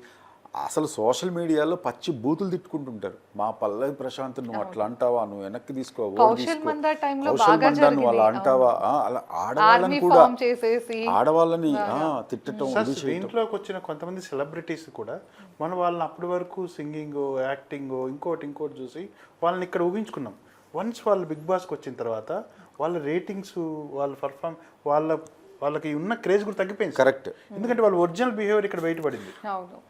అసలు సోషల్ మీడియాలో పచ్చి బూతులు తిట్టుకుంటుంటారు. మా పల్లవి ప్రశాంత్ నువ్వు అట్లా అంటావా, నువ్వు వెనక్కి తీసుకో, నువ్వు అలా అంటావా, అలా ఆడవాళ్ళని కూడా ఆడవాళ్ళని తిట్టడం. దీంట్లోకి వచ్చిన కొంతమంది సెలబ్రిటీస్ కూడా వాళ్ళని అప్పటి వరకు సింగింగ్, యాక్టింగ్, ఇంకోటి చూసి వాళ్ళని ఇక్కడ ఊహించుకున్నాం. వన్స్ వాళ్ళు బిగ్ బాస్కి వచ్చిన తర్వాత వాళ్ళ రేటింగ్స్, వాళ్ళ వాళ్ళకి ఉన్న క్రేజ్ కూడా తగ్గిపోయింది. కరెక్ట్. ఎందుకంటే వాళ్ళ ఒరిజినల్ బిహేవియర్ ఇక్కడ బయటపడింది.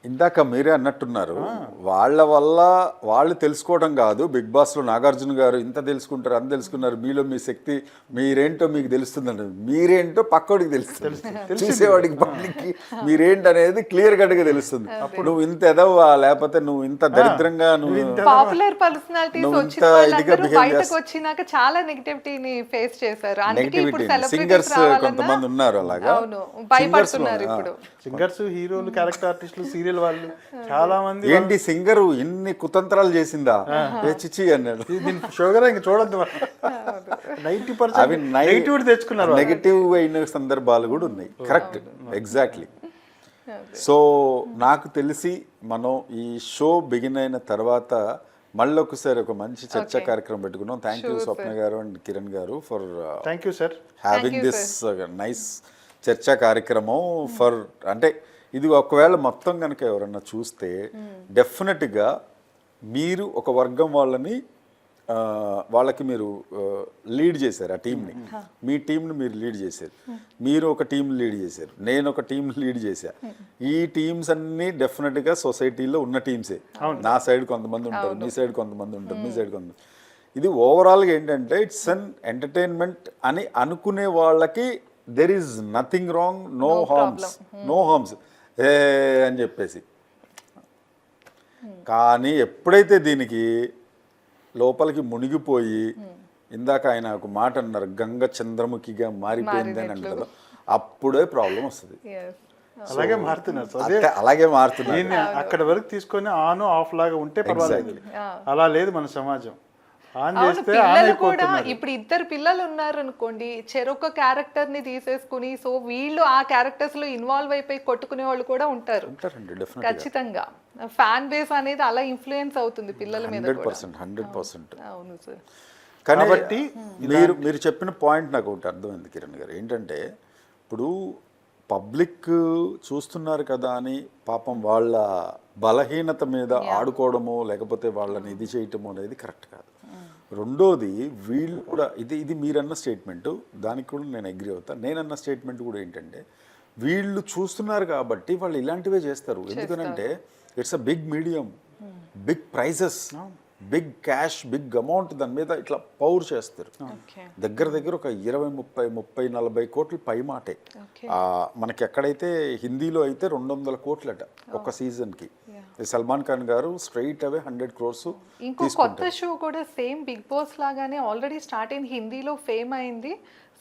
ఇందాక మీరే అన్నట్టున్నారు, వాళ్ళ వల్ల వాళ్ళు తెలుసుకోవడం కాదు. బిగ్ బాస్లో నాగార్జున గారు ఇంత తెలుసుకుంటారు, అంత తెలుసుకున్నారు, మీలో మీ శక్తి మీరేంటో మీకు తెలుస్తుందండి. మీరేంటో పక్కోడికి తెలుస్తుంది, చూసేవాడికి పబ్లిక్కి మీరేంటి అనేది క్లియర్ కట్గా తెలుస్తుంది. నువ్వు ఇంత ఎదవా, లేకపోతే నువ్వు ఇంత దరిద్రంగా, నువ్వు పాపులర్ పర్సనాలిటీస్ వచ్చిన వాళ్ళందరూ బయటకు వచ్చినాక చాలా నెగటివిటీని ఫేస్ చేశారు. అందుకే ఇప్పుడు సింగర్స్ కొంతమంది ఉన్నారు అలాగా. సింగర్స్, హీరోలు, క్యారెక్టర్ ఆర్టిస్టులు, సీరియల్ వాళ్ళు చాలా మంది. ఏంటి సింగరు ఇన్ని కుతంత్రాలు చేసిందా, చిచి అన్నాడు. షోగర్ ఇంక చూడద్దు. 90% నెగిటివ్ తెచ్చుకున్నారు, నెగిటివ్ అయిన సందర్భాలు కూడా ఉన్నాయి. Correct, exactly. సో నాకు తెలిసి మనం ఈ షో బిగిన్ అయిన తర్వాత మళ్ళీ ఒకసారి ఒక మంచి చర్చా కార్యక్రమం పెట్టుకున్నాం. థ్యాంక్ యూ స్వప్న గారు అండ్ కిరణ్ గారు for thank you sir having this nice చర్చా కార్యక్రమం. ఫర్ అంటే ఇది ఒకవేళ మొత్తం కనుక ఎవరన్నా చూస్తే డెఫినెట్గా మీరు ఒక వర్గం వాళ్ళకి మీరు లీడ్ చేశారు, ఆ టీంని, మీ టీంని మీరు లీడ్ చేశారు, మీరు ఒక టీం లీడ్ చేశారు, నేను ఒక టీం లీడ్ చేశా. ఈ టీమ్స్ అన్నీ డెఫినెట్గా సొసైటీలో ఉన్న టీమ్సే. నా సైడ్ కొంతమంది ఉంటారు, మీ సైడ్ కొంతమంది ఉంటారు, మీ సైడ్ కొంతమంది. ఇది ఓవరాల్గా ఏంటంటే ఇట్స్ అన్ ఎంటర్టైన్మెంట్ అని అనుకునే వాళ్ళకి there is nothing wrong, no harms ఏ అని చెప్పేసి. కానీ ఎప్పుడైతే దీనికి లోపలికి మునిగిపోయి, ఇందాక ఆయన ఒక మాట అన్నారు, గంగ చంద్రముఖిగా మారిపోయింది అని అంటారు, అప్పుడే ప్రాబ్లం వస్తుంది. అలాగే మారుతున్నారు, అలాగే మారుతున్నారు. అక్కడ వరకు తీసుకొని ఆన్ ఆఫ్ లాగా ఉంటే పర్వాలేదు, అలా లేదు మన సమాజం. పిల్లలు కూడా ఇప్పుడు ఇద్దరు పిల్లలు ఉన్నారు అనుకోండి, చెరొక క్యారెక్టర్ ని తీసేసుకుని సో వీళ్ళు ఆ క్యారెక్టర్స్ లో ఇన్వాల్వ్ అయిపోయి కొట్టుకునే వాళ్ళు కూడా ఉంటారు. ఖచ్చితంగా ఫ్యాన్ బేస్ అనేది అలా ఇన్ఫ్లుయెన్స్ అవుతుంది పిల్లల మీద. 100%. అవును సార్. కాబట్టి మీరు చెప్పిన పాయింట్ నాకు ఒకటి అర్థమైంది కిరణ్ గారు, ఏంటంటే ఇప్పుడు పబ్లిక్ చూస్తున్నారు కదా అని పాపం వాళ్ళ బలహీనత మీద ఆడుకోవడమో లేకపోతే వాళ్ళని ఇది చేయటమో అనేది కరెక్ట్ కాదు. రెండోది వీళ్ళు కూడా ఇది మీరన్న స్టేట్మెంటు, దానికి కూడా నేను అగ్రి అవుతాను. నేనన్న స్టేట్మెంట్ కూడా ఏంటంటే వీళ్ళు చూస్తున్నారు కాబట్టి వాళ్ళు ఇలాంటివే చేస్తారు. ఎందుకనంటే it's a big medium, big prizes, big cash, big amount దాని మీద ఇట్లా పౌర్ చేస్తారు. దగ్గర ఒక 20-30-40 కోట్లు పై మాటే. మనకి ఎక్కడైతే హిందీలో అయితే 200 కోట్లట ఒక సీజన్కి. సల్మాన్ ఖాన్ గారు స్ట్రైట్ అవే 100 crores. ఇంకో కొత్త షో కూడా సేమ్ బిగ్ బాస్ లాగానే ఆల్రెడీ స్టార్ట్ అయింది, హిందీలో ఫేమ్ అయింది.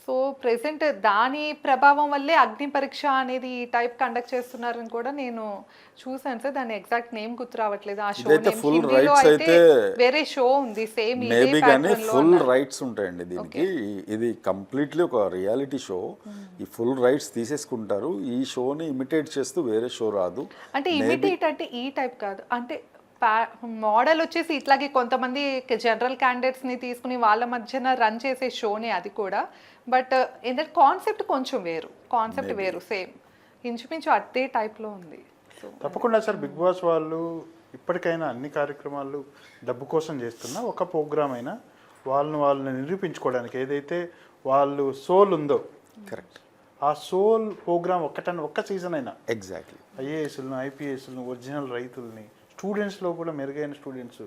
సో ప్రెసెంట్ దాని ప్రభావం వల్లే అగ్ని పరీక్ష అనేది ఈ టైప్ కండక్ట్ చేస్తున్నారని కూడా నేను చూసాను సార్. దాని ఎగ్జాక్ట్ నేమ్ గుర్తు రావట్లేదు. ఆ షో హిందీలో అయితే వేరే షో ఉంది సేమ్ మేబీ, కానీ ఫుల్ రైట్స్ ఉంటాయండి దీనికి. ఇది కంప్లీట్లీ ఒక రియాలిటీ షో. ఈ ఫుల్ రైట్స్ తీసేసుకుంటారు. ఈ షోని ఇమిటేట్ చేస్తూ వేరే షో రాదు. అంటే ఇమిటేట్ అంటే ఈ టైప్ కాదు, అంటే మోడల్ వచ్చేసి ఇట్లాగే కొంతమంది జనరల్ క్యాండిడేట్స్ని తీసుకుని వాళ్ళ మధ్యన రన్ చేసే షోనే అది కూడా. బట్ ఏంటంటే కాన్సెప్ట్ కొంచెం వేరు, కాన్సెప్ట్ వేరు, సేమ్ ఇంచుమించు అదే టైప్లో ఉంది. తప్పకుండా సార్. బిగ్ బాస్ వాళ్ళు ఇప్పటికైనా అన్ని కార్యక్రమాలు డబ్బు కోసం చేస్తున్నా ఒక ప్రోగ్రామ్ అయినా వాళ్ళని నిరూపించుకోవడానికి ఏదైతే వాళ్ళు సోల్ ఉందో, కరెక్ట్, ఆ సోల్ ప్రోగ్రామ్ ఒక్క సీజన్ అయినా ఎగ్జాక్ట్లీ ఐఏఎస్లను, ఐపీఎస్లను, ఒరిజినల్ రైతుల్ని, స్టూడెంట్స్లో కూడా మెరుగైన స్టూడెంట్స్,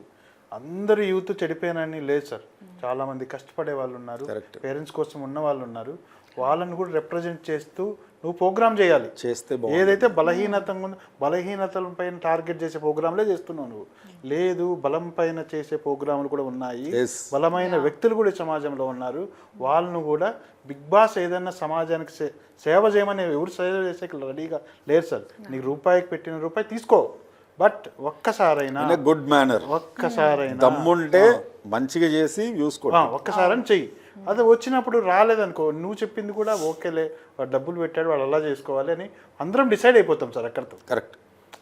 అందరూ యూత్ చెడిపోయానని లేదు సార్. చాలామంది కష్టపడే వాళ్ళు ఉన్నారు, పేరెంట్స్ కోసం ఉన్న వాళ్ళు ఉన్నారు. వాళ్ళని కూడా రిప్రజెంట్ చేస్తూ నువ్వు ప్రోగ్రామ్ చేయాలి. చేస్తే ఏదైతే బలహీనతంగా ఉందో బలహీనతల పైన టార్గెట్ చేసే ప్రోగ్రాంలే చేస్తున్నావు నువ్వు. లేదు, బలం పైన చేసే ప్రోగ్రాంలు కూడా ఉన్నాయి, Yes. బలమైన వ్యక్తులు కూడా ఈ సమాజంలో ఉన్నారు. వాళ్ళను కూడా బిగ్ బాస్ ఏదైనా సమాజానికి సేవ చేయమని ఎవరు సేవ చేసే రెడీగా లేరు సార్. నీకు రూపాయికి పెట్టిన రూపాయి తీసుకో, బట్ ఒక్కసారైనా గుడ్ మేనర్, ఒక్కసారైనా దమ్ముంటే మంచిగా చేసి ఒక్కసారని చెయ్యి. అది వచ్చినప్పుడు రాలేదనుకో, నువ్వు చెప్పింది కూడా ఓకేలే, వాడు డబ్బులు పెట్టాడు వాడు అలా చేసుకోవాలి అని అందరం డిసైడ్ అయిపోతాం సార్ అక్కడితో. కరెక్ట్.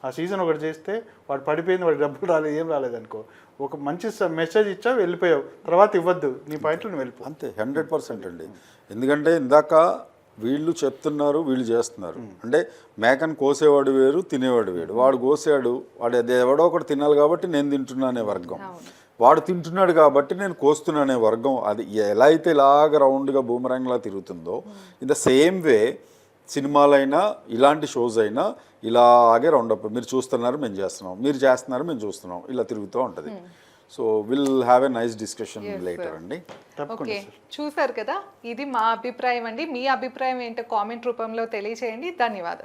ఆ సీజన్ ఒకటి చేస్తే వాడు పడిపోయింది, వాడు డబ్బులు రాలేదు, ఏం రాలేదనుకో, ఒక మంచి మెసేజ్ ఇచ్చావు వెళ్ళిపోయావు, తర్వాత ఇవ్వద్దు, నీ పాయింట్లో నువ్వు వెళ్ళిపో. అంతే, 100% అండి. ఎందుకంటే ఇందాక వీళ్ళు చెప్తున్నారు, వీళ్ళు చేస్తున్నారు. అంటే మేకను కోసేవాడు వేరు, తినేవాడు వేరు. వాడు కోసాడు, వాడు అది ఎవడో ఒకటి తినాలి కాబట్టి నేను తింటున్నా అనే వర్గం, వాడు తింటున్నాడు కాబట్టి నేను కోస్తున్నా అనే వర్గం. అది ఎలా అయితే ఇలాగ రౌండ్గా బూమరాంగ్లా తిరుగుతుందో, ఇన్ ద సేమ్ వే సినిమాలైనా ఇలాంటి షోస్ అయినా ఇలాగే రౌండప్. మీరు చూస్తున్నారు, మేము చేస్తున్నాం, మీరు చేస్తున్నారు, మేము చూస్తున్నాం, ఇలా తిరుగుతూ ఉంటుంది. So will have a nice discussion later అండి. ఓకే, చూసారు కదా, ఇది మా అభిప్రాయం అండి. మీ అభిప్రాయం ఏంటో కామెంట్ రూపంలో తెలియచేయండి. ధన్యవాదాలు.